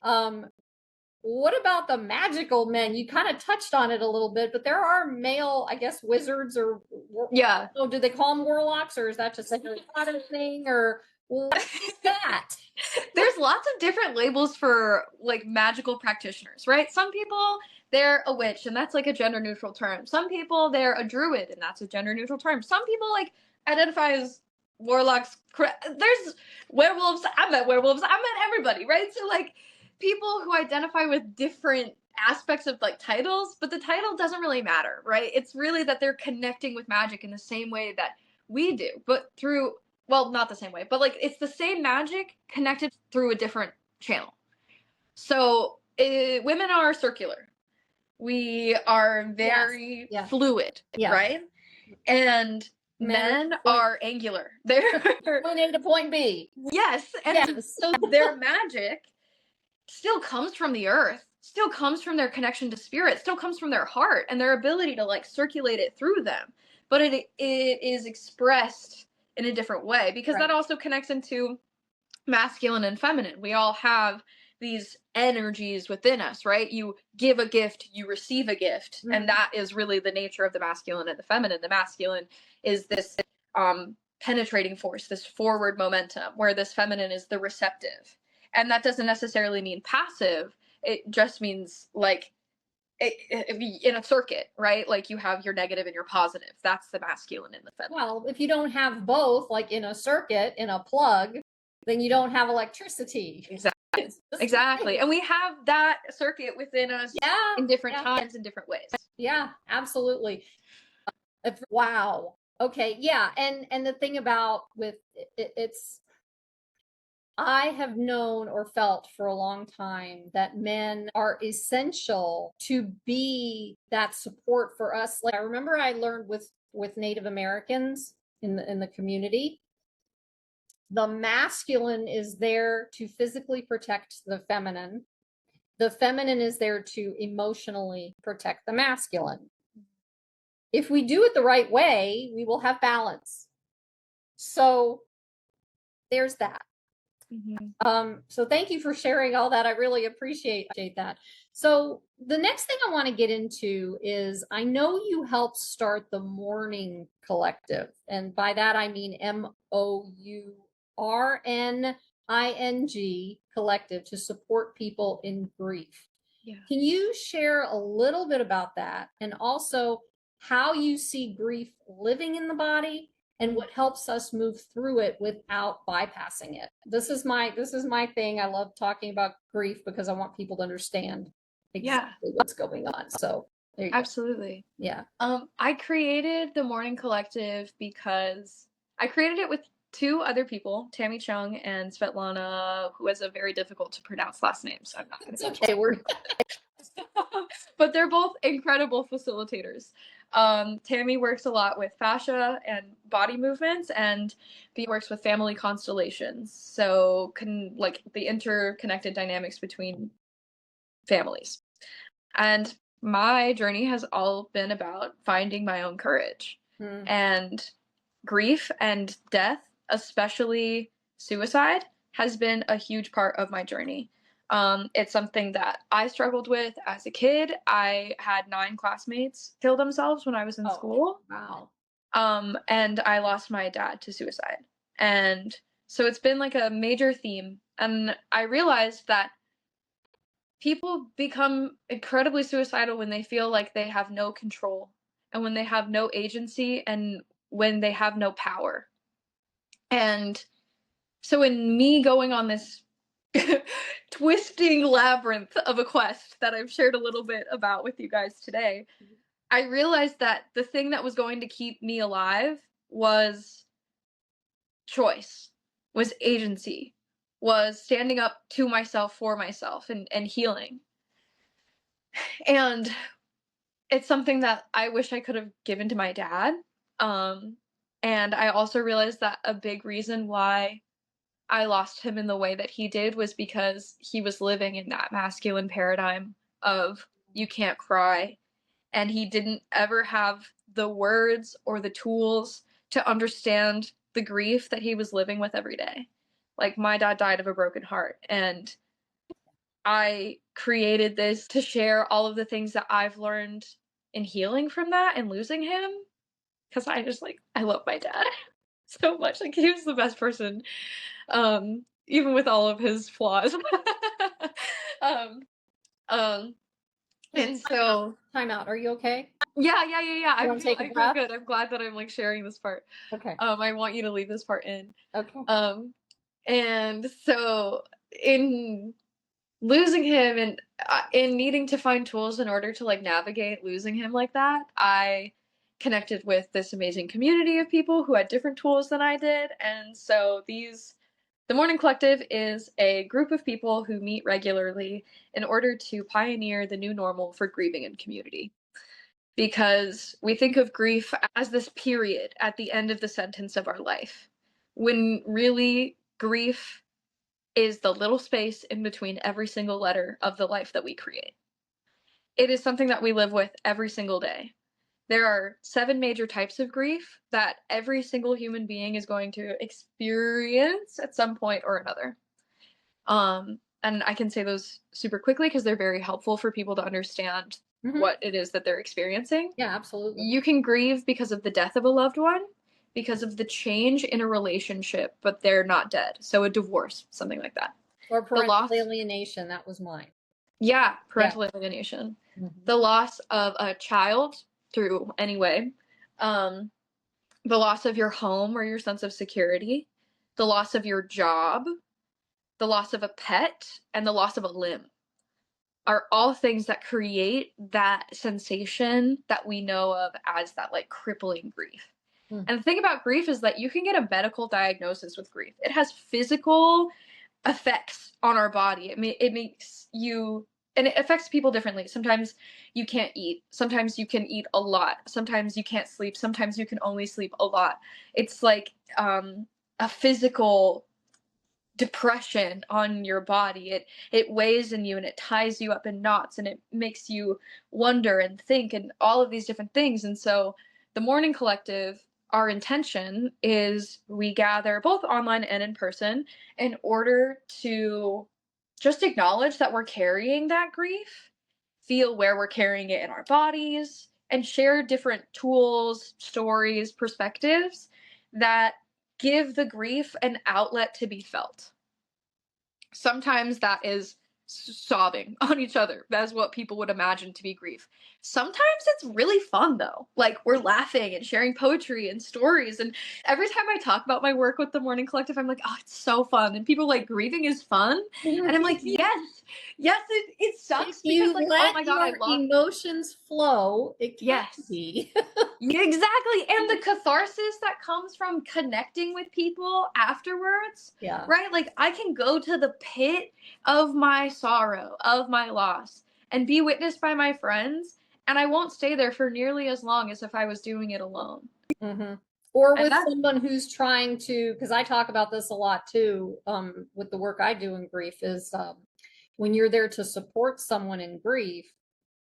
What about the magical men? You kind of touched on it a little bit, but there are male, I guess, wizards, or oh, do they call them warlocks, or is that just a Harry Potter thing, or what is that? There's lots of different labels for like magical practitioners, right? Some people, they're a witch, and that's like a gender neutral term. Some people, they're a druid, and that's a gender neutral term. Some people like identify as warlocks. There's werewolves. I met werewolves. I met everybody, right? So like people who identify with different aspects of like titles, but the title doesn't really matter, right? It's really that they're connecting with magic in the same way that we do, but through, well, not the same way, but like it's the same magic connected through a different channel. So women are circular. We are very fluid, right? And men are angular. They're point A to point B. Yes. And so their magic still comes from the earth, still comes from their connection to spirit, still comes from their heart and their ability to like circulate it through them. But it is expressed in a different way, because that also connects into masculine and feminine. We all have these energies within us, right? You give a gift, you receive a gift. And that is really the nature of the masculine and the feminine. The masculine is this penetrating force, this forward momentum, where this feminine is the receptive. And that doesn't necessarily mean passive. It just means like in a circuit, right? Like you have your negative and your positive. That's the masculine and the feminine. Well, if you don't have both, like in a circuit, in a plug, then you don't have electricity. Exactly. And we have that circuit within us in different times, in different ways. Yeah, absolutely. Wow. Okay. Yeah. And the thing about with it's, I have known or felt for a long time that men are essential to be that support for us. Like I remember I learned with Native Americans in the community, the masculine is there to physically protect the feminine. The feminine is there to emotionally protect the masculine. If we do it the right way, we will have balance. So there's that. So thank you for sharing all that. I really appreciate that. So the next thing I want to get into is, I know you helped start the Mourning Collective, and by that I mean MOURNING Collective, to support people in grief. Yeah. Can you share a little bit about that, and also how you see grief living in the body and what helps us move through it without bypassing it? This is my thing. I love talking about grief because I want people to understand exactly what's going on. So there you absolutely go. Yeah. I created the Mourning Collective because I created it with two other people, Tammy Chung and Svetlana, who has a very difficult to pronounce last name, so I'm not going to say okay. We're but they're both incredible facilitators. Tammy works a lot with fascia and body movements, and B works with family constellations. So like the interconnected dynamics between families. And my journey has all been about finding my own courage. And grief and death, especially suicide, has been a huge part of my journey. It's something that I struggled with as a kid. I had 9 classmates kill themselves when I was in school. Wow. And I lost my dad to suicide. And so it's been like a major theme. And I realized that people become incredibly suicidal when they feel like they have no control, and when they have no agency, and when they have no power. And so in me going on this twisting labyrinth of a quest that I've shared a little bit about with you guys today, I realized that the thing that was going to keep me alive was choice, was agency, was standing up to myself for myself, and healing. And it's something that I wish I could have given to my dad. And I also realized that a big reason why I lost him in the way that he did was because he was living in that masculine paradigm of you can't cry. And he didn't ever have the words or the tools to understand the grief that he was living with every day. Like, my dad died of a broken heart, and I created this to share all of the things that I've learned in healing from that and losing him. Because I love my dad so much. Like, he was the best person, even with all of his flaws. And so time out. Are you okay? Yeah. I feel good. I'm glad that I'm like sharing this part. Okay. I want you to leave this part in. Okay. And so in losing him, and in needing to find tools in order to like navigate losing him like that, I connected with this amazing community of people who had different tools than I did. And so the Mourning Collective is a group of people who meet regularly in order to pioneer the new normal for grieving in community. Because we think of grief as this period at the end of the sentence of our life, when really grief is the little space in between every single letter of the life that we create. It is something that we live with every single day. There are 7 major types of grief that every single human being is going to experience at some point or another. And I can say those super quickly because they're very helpful for people to understand what it is that they're experiencing. Yeah, absolutely. You can grieve because of the death of a loved one, because of the change in a relationship, but they're not dead. So a divorce, something like that. Or parental alienation, that was mine. Yeah, parental alienation. The loss of a child through any way, the loss of your home or your sense of security, the loss of your job, the loss of a pet, and the loss of a limb are all things that create that sensation that we know of as that like crippling grief. And the thing about grief is that you can get a medical diagnosis with grief. It has physical effects on our body. It makes you, and it affects people differently. Sometimes you can't eat. Sometimes you can eat a lot. Sometimes you can't sleep. Sometimes you can only sleep a lot. It's like a physical depression on your body. It weighs in you and it ties you up in knots and it makes you wonder and think and all of these different things. And so the Mourning Collective, our intention is we gather both online and in person in order to just acknowledge that we're carrying that grief, feel where we're carrying it in our bodies, and share different tools, stories, perspectives that give the grief an outlet to be felt. Sometimes that is sobbing on each other. That's what people would imagine to be grief. Sometimes it's really fun though. Like we're laughing and sharing poetry and stories. And every time I talk about my work with the Mourning Collective, I'm like, oh, it's so fun. And people like grieving is fun. And I'm like, yes, it sucks If you because like, let oh my God, I love emotions flow, it can be. Yeah, exactly. And the catharsis that comes from connecting with people afterwards. Yeah. Right? Like I can go to the pit of my sorrow, of my loss, and be witnessed by my friends, and I won't stay there for nearly as long as if I was doing it alone. Or with someone who's trying to, because I talk about this a lot too, with the work I do in grief, is when you're there to support someone in grief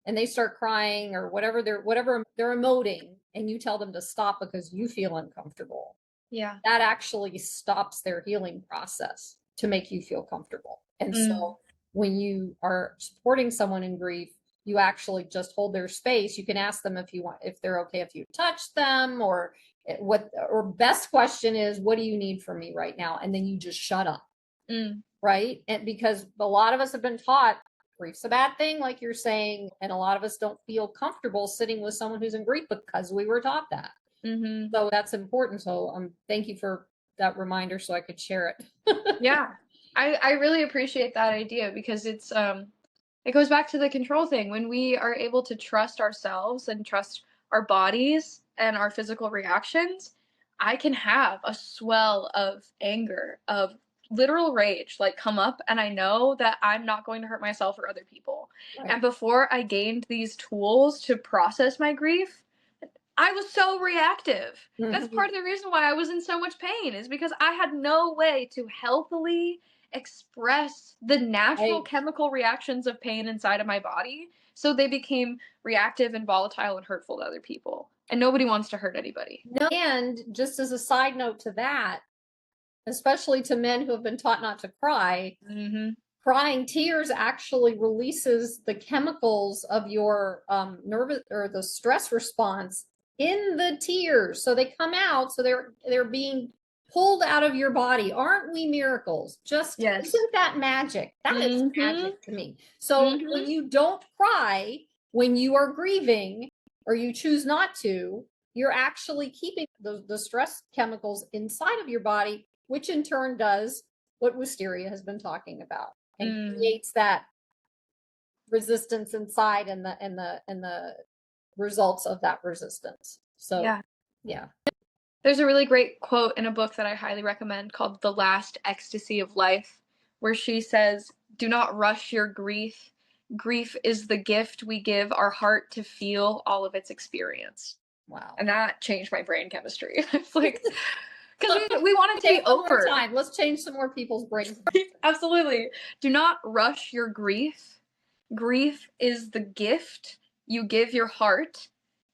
and they start crying or whatever they're emoting, and you tell them to stop because you feel uncomfortable. Yeah. That actually stops their healing process to make you feel comfortable. And so when you are supporting someone in grief, you actually just hold their space. You can ask them if they're okay if you touch them, or best question is, what do you need from me right now? And then you just shut up. Right. And because a lot of us have been taught grief's a bad thing, like you're saying, and a lot of us don't feel comfortable sitting with someone who's in grief because we were taught that. So that's important. So thank you for that reminder so I could share it. Yeah. I really appreciate that idea because it goes back to the control thing. When we are able to trust ourselves and trust our bodies and our physical reactions, I can have a swell of anger, of literal rage, like come up, and I know that I'm not going to hurt myself or other people. Right. And before I gained these tools to process my grief, I was so reactive. That's part of the reason why I was in so much pain, is because I had no way to healthily express the natural chemical reactions of pain inside of my body. So they became reactive and volatile and hurtful to other people. And nobody wants to hurt anybody. No. And just as a side note to that, especially to men who have been taught not to cry, crying tears actually releases the chemicals of your nervous or the stress response in the tears. So they come out, so they're being pulled out of your body. Aren't we miracles? Just isn't that magic? That is magic to me. So when you don't cry, when you are grieving or you choose not to, you're actually keeping the stress chemicals inside of your body, which in turn does what Wysteria has been talking about and creates that resistance inside and the results of that resistance. So yeah. There's a really great quote in a book that I highly recommend called The Last Ecstasy of Life, where she says, "Do not rush your grief. Grief is the gift we give our heart to feel all of its experience." Wow. And that changed my brain chemistry. It's like, because we want it to be over. Let's change some more people's brains. Absolutely. Do not rush your grief. Grief is the gift you give your heart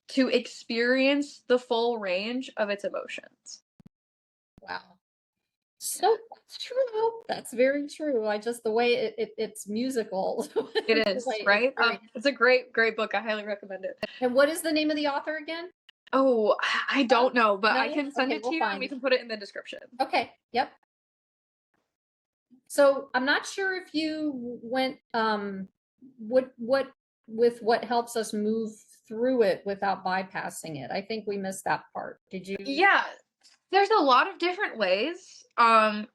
to experience the full range of its emotions. Wow. So that's true. That's very true. The way it's musical. It is, right? It's a great book. I highly recommend it. And what is the name of the author again? Oh, I don't know, but I can send it to you and we can put it in the description. Okay. Yep. So I'm not sure if you went what helps us move through it without bypassing it? I think we missed that part. Did you? Yeah, there's a lot of different ways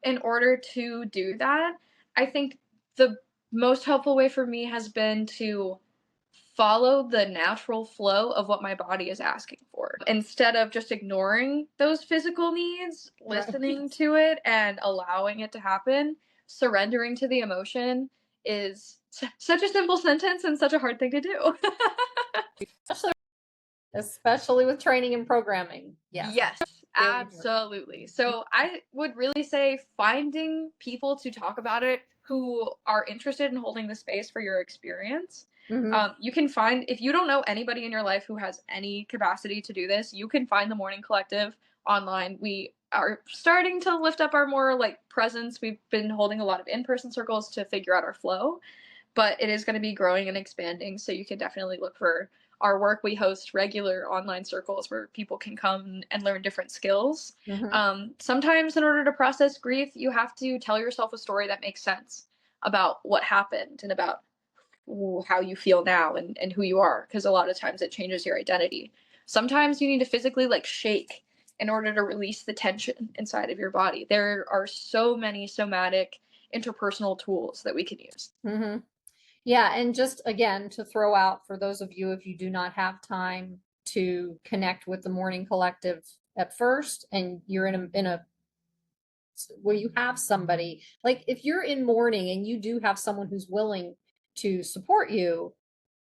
in order to do that. I think the most helpful way for me has been to follow the natural flow of what my body is asking for. Instead of just ignoring those physical needs, listening Right. to it and allowing it to happen, surrendering to the emotion is such a simple sentence and such a hard thing to do. Especially with training and programming. Yes. Yes, Very hard. absolutely. So I would really say finding people to talk about it who are interested in holding the space for your experience. You can find, if you don't know anybody in your life who has any capacity to do this, you can find the Mourning Collective online. We are starting to lift up our more like presence. We've been holding a lot of in-person circles to figure out our flow, but it is going to be growing and expanding. So you can definitely look for our work. We host regular online circles where people can come and learn different skills. Sometimes in order to process grief, you have to tell yourself a story that makes sense about what happened and about how you feel now and who you are, because a lot of times it changes your identity. Sometimes you need to physically like shake in order to release the tension inside of your body. There are so many somatic interpersonal tools that we can use. Yeah, and just again to throw out for those of you, if you do not have time to connect with the Mourning Collective at first, and you're in a where you have somebody, like if you're in mourning and you do have someone who's willing to support you,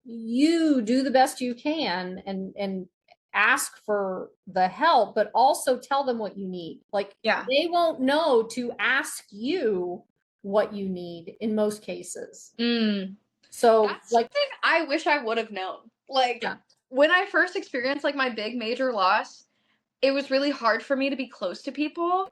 you do the best you can and ask for the help, but also tell them what you need. Like they won't know to ask you what you need in most cases. So that's like something I wish I would have known. Like when I first experienced like my big major loss, it was really hard for me to be close to people.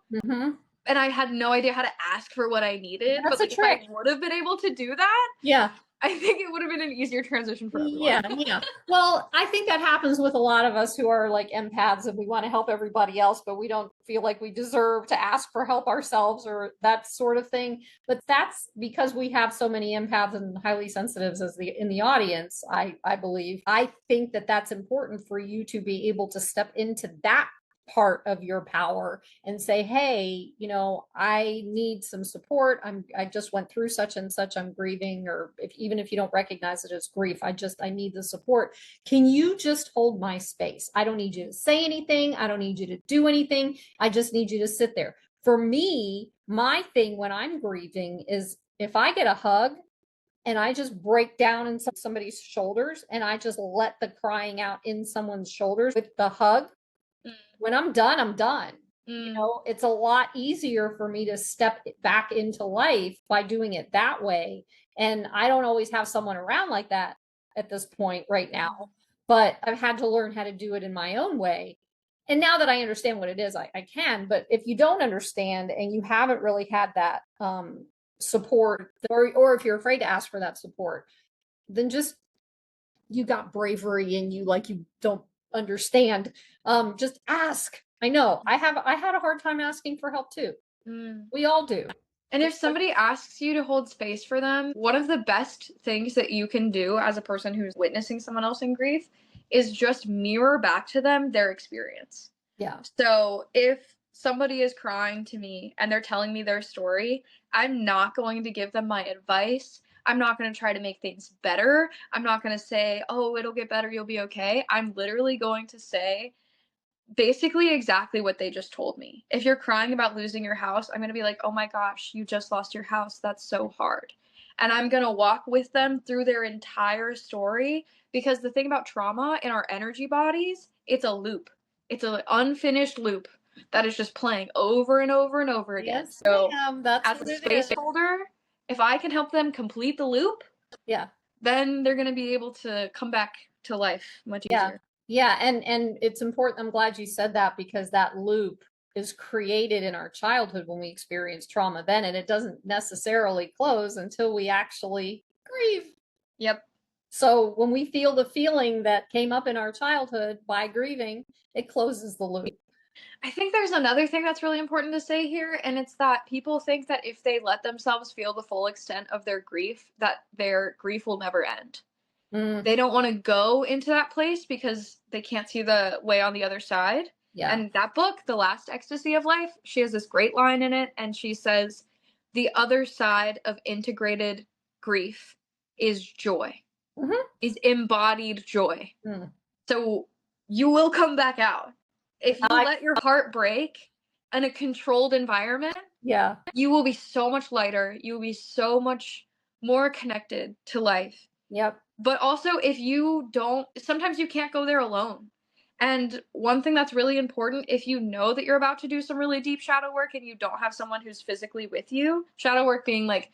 And I had no idea how to ask for what I needed. That's but like, a trick. if I would have been able to do that, yeah, I think it would have been an easier transition for everyone. Yeah. Well, I think that happens with a lot of us who are like empaths and we want to help everybody else, but we don't feel like we deserve to ask for help ourselves or that sort of thing. But that's because we have so many empaths and highly sensitives as in the audience, I believe. I think that that's important for you to be able to step into that part of your power and say, hey, I need some support. I just went through such and such, I'm grieving, or even if you don't recognize it as grief, I need the support. Can you just hold my space? I don't need you to say anything. I don't need you to do anything. I just need you to sit there. For me, my thing when I'm grieving is if I get a hug and I just break down in somebody's shoulders and I just let the crying out in someone's shoulders with the hug, when I'm done, I'm done. It's a lot easier for me to step back into life by doing it that way. And I don't always have someone around like that at this point right now, but I've had to learn how to do it in my own way. And now that I understand what it is, I can. But if you don't understand and you haven't really had that support, or if you're afraid to ask for that support, then just you got bravery and you don't understand. Just ask. I know I had a hard time asking for help too. We all do. And if somebody asks you to hold space for them, one of the best things that you can do as a person who's witnessing someone else in grief is just mirror back to them their experience. Yeah. So if somebody is crying to me and they're telling me their story, I'm not going to give them my advice. I'm not going to try to make things better. I'm not going to say, oh, it'll get better, you'll be okay. I'm literally going to say basically exactly what they just told me. If you're crying about losing your house, I'm going to be like, oh my gosh, you just lost your house. That's so hard. And I'm going to walk with them through their entire story, because the thing about trauma in our energy bodies, it's a loop. It's an unfinished loop that is just playing over and over and over again. Yes, so that's as a space holder, if I can help them complete the loop, then they're going to be able to come back to life much easier. Yeah, and it's important. I'm glad you said that, because that loop is created in our childhood when we experience trauma then, and it doesn't necessarily close until we actually grieve. Yep. So when we feel the feeling that came up in our childhood by grieving, it closes the loop. I think there's another thing that's really important to say here, and it's that people think that if they let themselves feel the full extent of their grief, that their grief will never end. Mm, They don't want to go into that place because they can't see the way on the other side. yeah. And that book, The Last Ecstasy of Life, she has this great line in it, and she says, the other side of integrated grief is joy, Mhm. is embodied joy. Mm. So you will come back out. If you let your heart break in a controlled environment, Yeah. you will be so much lighter. You will be so much more connected to life. Yep. But also, if you don't, sometimes you can't go there alone. And one thing that's really important, if you know that you're about to do some really deep shadow work and you don't have someone who's physically with you, shadow work being like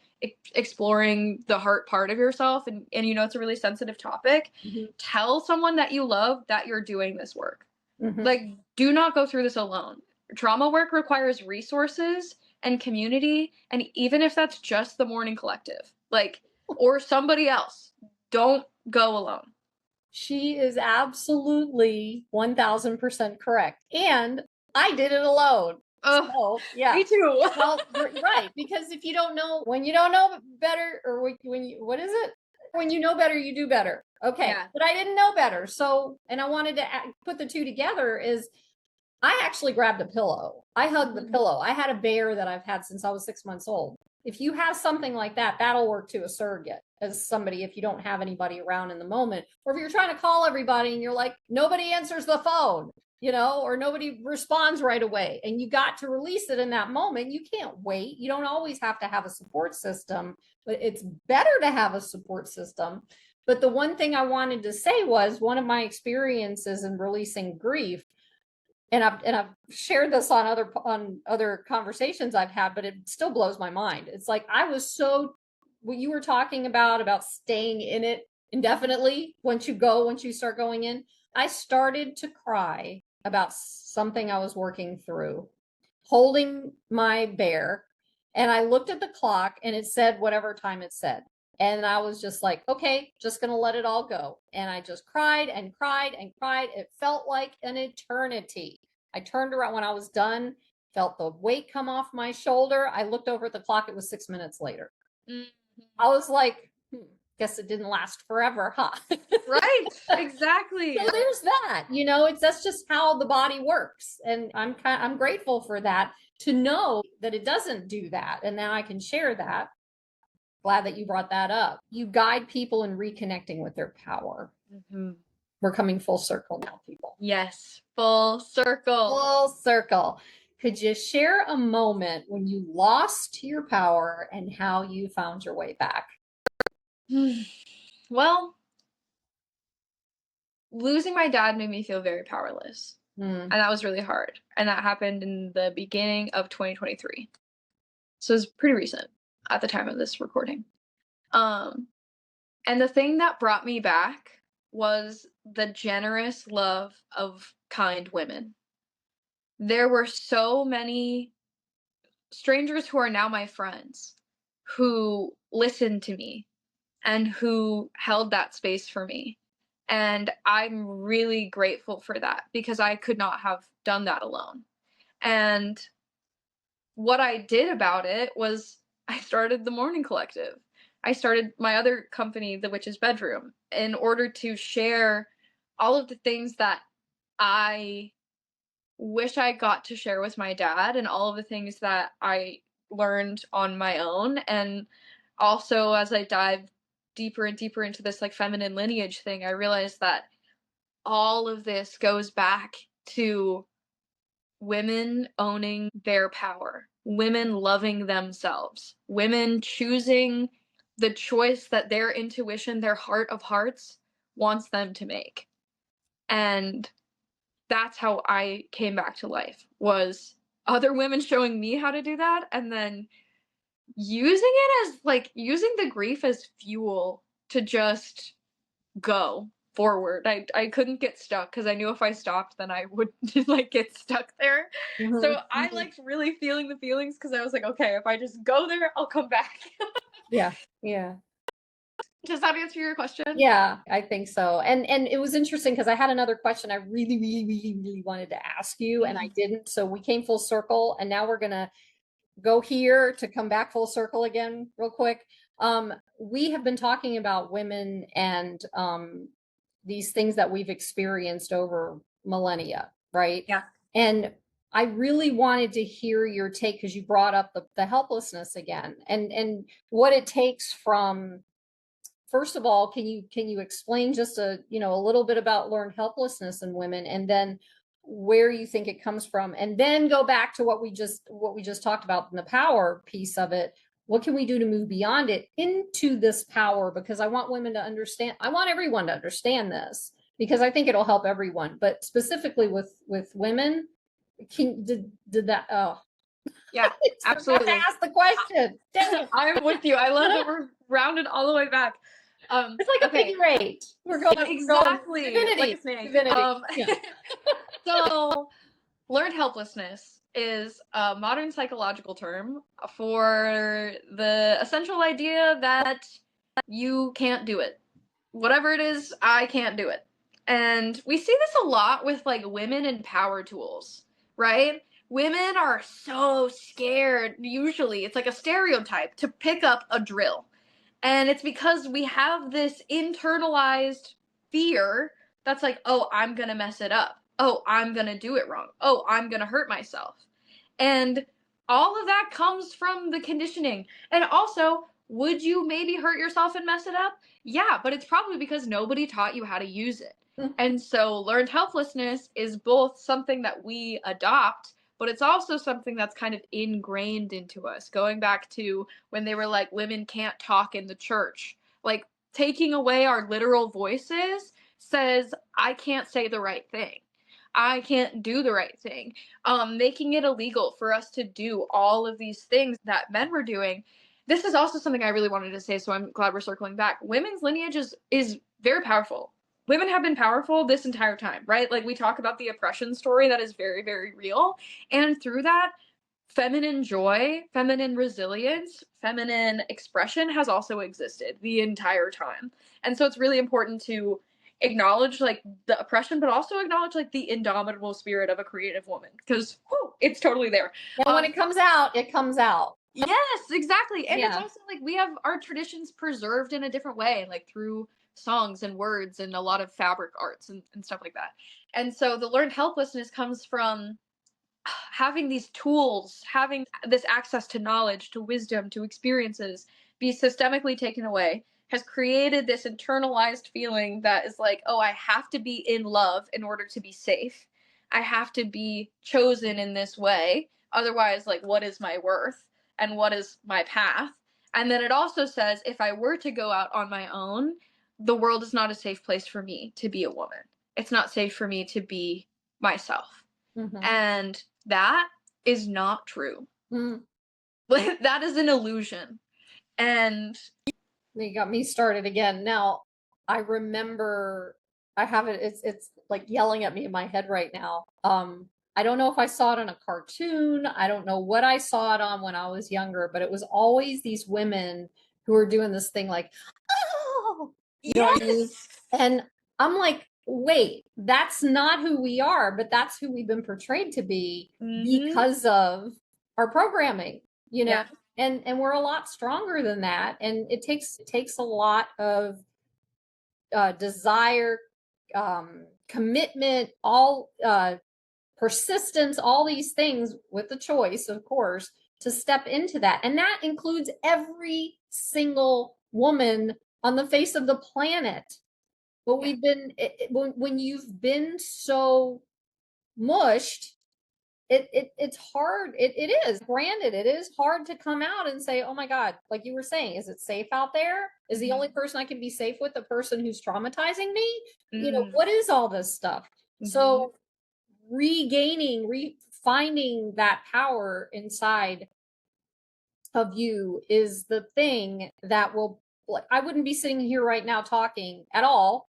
exploring the heart part of yourself, and you know it's a really sensitive topic, Mhm. tell someone that you love that you're doing this work. Mhm. Like, do not go through this alone. Trauma work requires resources and community, and even if that's just the Mourning Collective, like, or somebody else, don't go alone. She is absolutely 1000% correct. And I did it alone. Ugh, So, yeah. me too. Well, right. Because if you don't know, when you don't know better, or when you, what is it? When you know better, you do better. Okay. Yeah. But I didn't know better. So, and I wanted to put the two together is I actually grabbed a pillow. I hugged the pillow. I had a bear that I've had since I was 6 months old. If you have something like that, that'll work to a surrogate as somebody if you don't have anybody around in the moment. Or if you're trying to call everybody and you're like, nobody answers the phone, you know, or nobody responds right away. And you got to release it in that moment. You can't wait. You don't always have to have a support system, but it's better to have a support system. But the one thing I wanted to say was one of my experiences in releasing grief, and I've shared this on other conversations I've had, but it still blows my mind. It's like I was so, what you were talking about staying in it indefinitely once you start going in. I started to cry about something I was working through, holding my bear, and I looked at the clock and it said whatever time it said. And I was just like, okay, just going to let it all go. And I just cried and cried and cried. It felt like an eternity. I turned around when I was done, felt the weight come off my shoulder. I looked over at the clock. It was 6 minutes later. Mm-hmm. I was like, guess it didn't last forever, huh? Right, exactly. So there's that, you know, that's just how the body works. And I'm grateful for that, to know that it doesn't do that. And now I can share that. Glad that you brought that up. You guide people in reconnecting with their power. Mm-hmm. We're coming full circle now, people. Yes, full circle. Full circle. Could you share a moment when you lost your power and how you found your way back? Well, losing my dad made me feel very powerless. And that was really hard. And that happened in the beginning of 2023. So it was pretty recent at the time of this recording. And the thing that brought me back was the generous love of kind women. There were so many strangers who are now my friends who listened to me and who held that space for me. And I'm really grateful for that because I could not have done that alone. And what I did about it was I started the Mourning Collective. I started my other company, The Witch's Bedroom, in order to share all of the things that I wish I got to share with my dad and all of the things that I learned on my own. And also, as I dive deeper and deeper into this like feminine lineage thing, I realized that all of this goes back to women owning their power, women loving themselves, women choosing the choice that their intuition, their heart of hearts wants them to make. And that's how I came back to life, was other women showing me how to do that, and then using it as like using the grief as fuel to just go forward. I couldn't get stuck because I knew if I stopped then I would like get stuck there. So I liked really feeling the feelings because I was like, okay, if I just go there, I'll come back. Yeah. Yeah. Does that answer your question? Yeah, I think so. And it was interesting because I had another question I really, really, really, really wanted to ask you, and I didn't. So we came full circle, and now we're gonna go here to come back full circle again, real quick. We have been talking about women and these things that we've experienced over millennia, right? Yeah. And I really wanted to hear your take because you brought up the helplessness again and what it takes from, first of all, can you explain just a little bit about learned helplessness in women, and then where you think it comes from, and then go back to what we just talked about in the power piece of it. What can we do to move beyond it into this power? Because I want women to understand, I want everyone to understand this, because I think it'll help everyone, but specifically with women. Did that? Oh, Yeah, absolutely. To ask the question. I'm with you. I love that we're rounded all the way back. It's like a figure eight. We're going exactly divinity. like a snake. Yeah. So, learned helplessness is a modern psychological term for the essential idea that you can't do it. Whatever it is, I can't do it. And we see this a lot with like women and power tools, right? Women are so scared, usually, it's like a stereotype, to pick up a drill. And it's because we have this internalized fear that's like, oh, I'm gonna mess it up. Oh, I'm gonna do it wrong. Oh, I'm gonna hurt myself. And all of that comes from the conditioning. And also, would you maybe hurt yourself and mess it up? Yeah, but it's probably because nobody taught you how to use it. And so learned helplessness is both something that we adopt, but it's also something that's kind of ingrained into us. Going back to when they were like, women can't talk in the church. Like, taking away our literal voices says, I can't say the right thing. I can't do the right thing. Making it illegal for us to do all of these things that men were doing. This is also something I really wanted to say, so I'm glad we're circling back. Women's lineage is very powerful. Women have been powerful this entire time, right? Like, we talk about the oppression story that is very, very real. And through that, feminine joy, feminine resilience, feminine expression has also existed the entire time. And so it's really important to acknowledge like the oppression, but also acknowledge like the indomitable spirit of a creative woman, because it's totally there. And when it comes out, it comes out. Yes, exactly. And it's also like we have our traditions preserved in a different way, like through songs and words and a lot of fabric arts and stuff like that. And so the learned helplessness comes from having these tools, having this access to knowledge, to wisdom, to experiences be systemically taken away, has created this internalized feeling that is like, oh, I have to be in love in order to be safe. I have to be chosen in this way. Otherwise, like, what is my worth and what is my path? And then it also says, if I were to go out on my own, the world is not a safe place for me to be a woman. It's not safe for me to be myself. Mm-hmm. And that is not true. Mm. That is an illusion. And You got me started again. Now, I remember I have it, it's like yelling at me in my head right now. I don't know if I saw it on a cartoon. I don't know what I saw it on when I was younger, but it was always these women who were doing this thing like, oh, you know what I mean? And I'm like, wait, that's not who we are, but that's who we've been portrayed to be because of our programming, you know? Yeah. And we're a lot stronger than that. And it takes a lot of desire, commitment, all persistence, all these things with the choice, of course, to step into that. And that includes every single woman on the face of the planet. But we've been, when you've been so mushed, it's hard. It is. Granted, it is hard to come out and say, oh my God, like you were saying, is it safe out there? Is the only person I can be safe with the person who's traumatizing me? You know, what is all this stuff? So finding that power inside of you is the thing that will, like, I wouldn't be sitting here right now talking at all,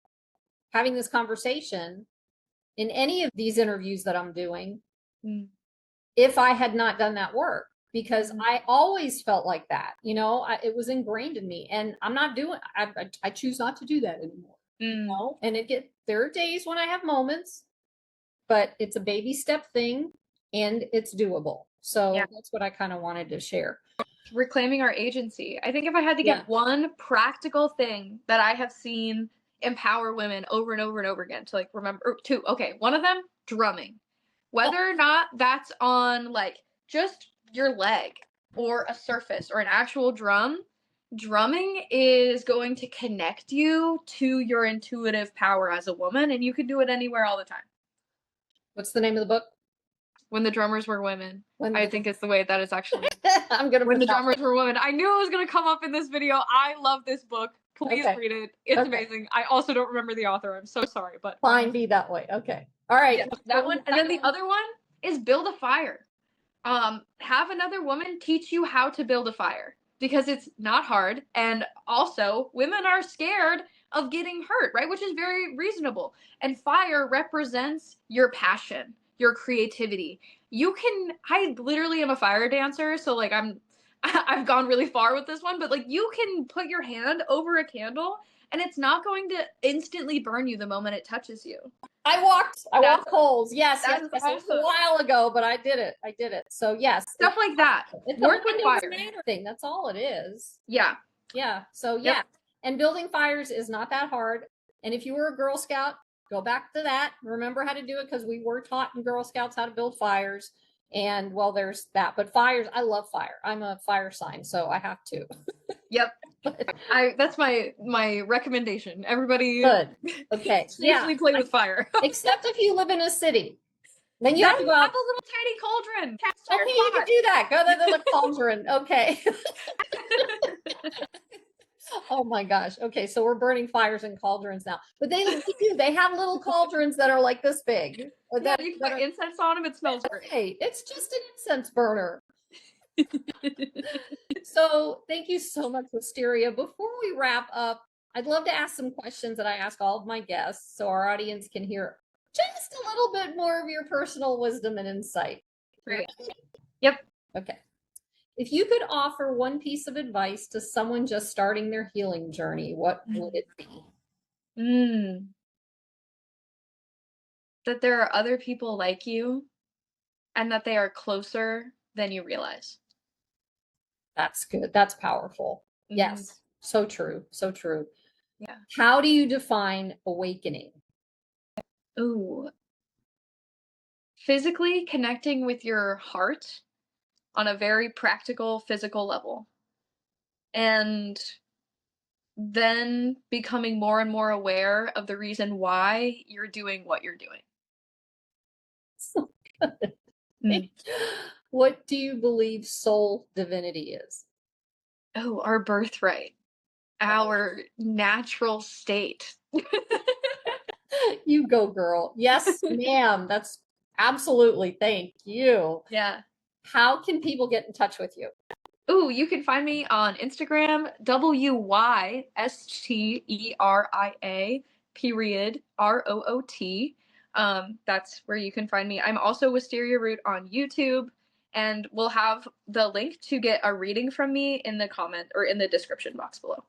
having this conversation in any of these interviews that I'm doing if I had not done that work, because I always felt like that. You know, it was ingrained in me, and I'm not doing. I choose not to do that anymore. You know, and there are days when I have moments, but it's a baby step thing, and it's doable. So that's what I kind of wanted to share. Reclaiming our agency. I think if I had to get one practical thing that I have seen empower women over and over and over again to like remember, two, okay, one of them, drumming. Whether or not that's on like just your leg or a surface or an actual drum, drumming is going to connect you to your intuitive power as a woman, and you can do it anywhere all the time. What's the name of the book? When the Drummers Were Women. I think it's the way that is actually. I'm gonna. When the Drummers Were Women. I knew it was gonna come up in this video. I love this book. Please read it. It's amazing. I also don't remember the author. I'm so sorry, but fine, be that way. Okay. All right. Yeah, that one. And then the other one is build a fire. Have another woman teach you how to build a fire, because it's not hard, and also women are scared of getting hurt, right? Which is very reasonable. And fire represents your passion, your creativity. I literally am a fire dancer, so like I've gone really far with this one, but like you can put your hand over a candle and it's not going to instantly burn you the moment it touches you. I walked coals. Yes, awesome. It was a while ago, but I did it. So yes. Stuff like that. It's work with fire thing. That's all it is. Yeah. Yeah. So yeah. And building fires is not that hard. And if you were a Girl Scout, go back to that. Remember how to do it, because we were taught in Girl Scouts how to build fires. And well, there's that. But fires, I love fire. I'm a fire sign, so I have to. Yep. That's my recommendation. Everybody good. Okay. Seriously play with fire. Except if you live in a city. Then you have to go have a little tiny cauldron. Okay, you can do that. Go to the cauldron. Okay. Oh my gosh. Okay, so we're burning fires in cauldrons now. But they do. They have little cauldrons that are like this big. Yeah, you can put incense on them. It smells great. Okay, it's just an incense burner. So thank you so much, Wysteria. Before we wrap up, I'd love to ask some questions that I ask all of my guests so our audience can hear just a little bit more of your personal wisdom and insight. Great. Yep. Okay. If you could offer one piece of advice to someone just starting their healing journey, what would it be? That there are other people like you and that they are closer than you realize. That's good. That's powerful. Yes. So true. So true. Yeah. How do you define awakening? Ooh. Physically connecting with your heart on a very practical, physical level. And then becoming more and more aware of the reason why you're doing what you're doing. So good. What do you believe soul divinity is? Oh, our birthright, our natural state. You go, girl. Yes, ma'am. That's absolutely. Thank you. Yeah. How can people get in touch with you? Ooh, you can find me on Instagram, WYSTERIA_ROOT. That's where you can find me. I'm also Wysteria Root on YouTube, and we'll have the link to get a reading from me in the comment or in the description box below.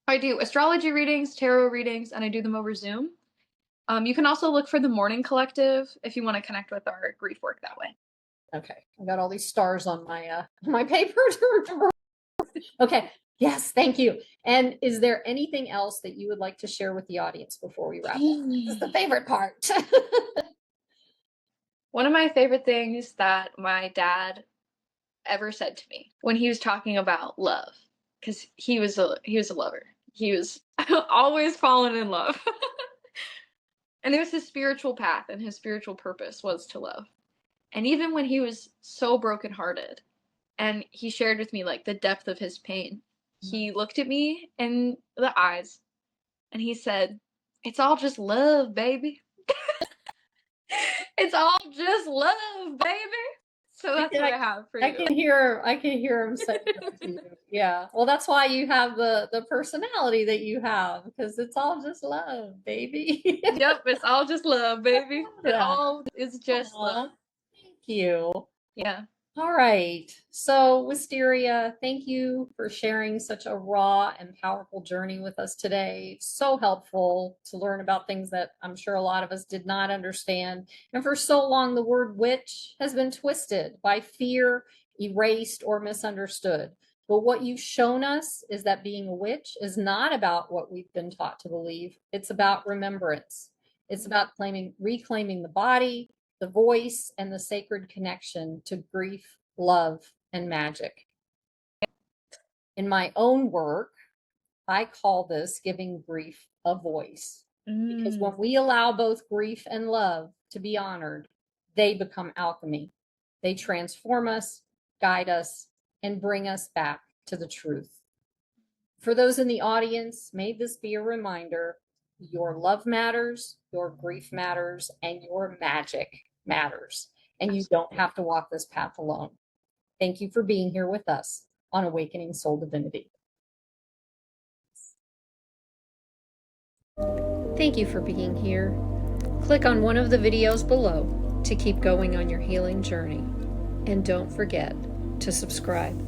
I do astrology readings, tarot readings, and I do them over Zoom. You can also look for the Mourning Collective if you want to connect with our grief work that way. Okay, I got all these stars on my paper. Okay, yes, thank you. And is there anything else that you would like to share with the audience before we wrap up? This is the favorite part. One of my favorite things that my dad ever said to me when he was talking about love, because he was a lover. He was always falling in love. And it was his spiritual path, and his spiritual purpose was to love. And even when he was so brokenhearted and he shared with me like the depth of his pain, he looked at me in the eyes and he said, "It's all just love, baby." It's all just love, baby. So that's what I have for you. I can hear him saying that to you. Yeah. Well, that's why you have the personality that you have, because it's all just love, baby. Yep, it's all just love, baby. It all is just love. Thank you. Yeah. All right. So, Wisteria, thank you for sharing such a raw and powerful journey with us today. So helpful to learn about things that I'm sure a lot of us did not understand. And for so long, the word witch has been twisted by fear, erased, or misunderstood. But what you've shown us is that being a witch is not about what we've been taught to believe. It's about remembrance. It's about reclaiming the body, the voice, and the sacred connection to grief, love, and magic. In my own work, I call this giving grief a voice. Because when we allow both grief and love to be honored, they become alchemy. They transform us, guide us, and bring us back to the truth. For those in the audience, may this be a reminder: your love matters, your grief matters, and your magic matters. And you don't have to walk this path alone. Thank you for being here with us on Awakening Soul Divinity. Thank you for being here. Click on one of the videos below to keep going on your healing journey. And don't forget to subscribe.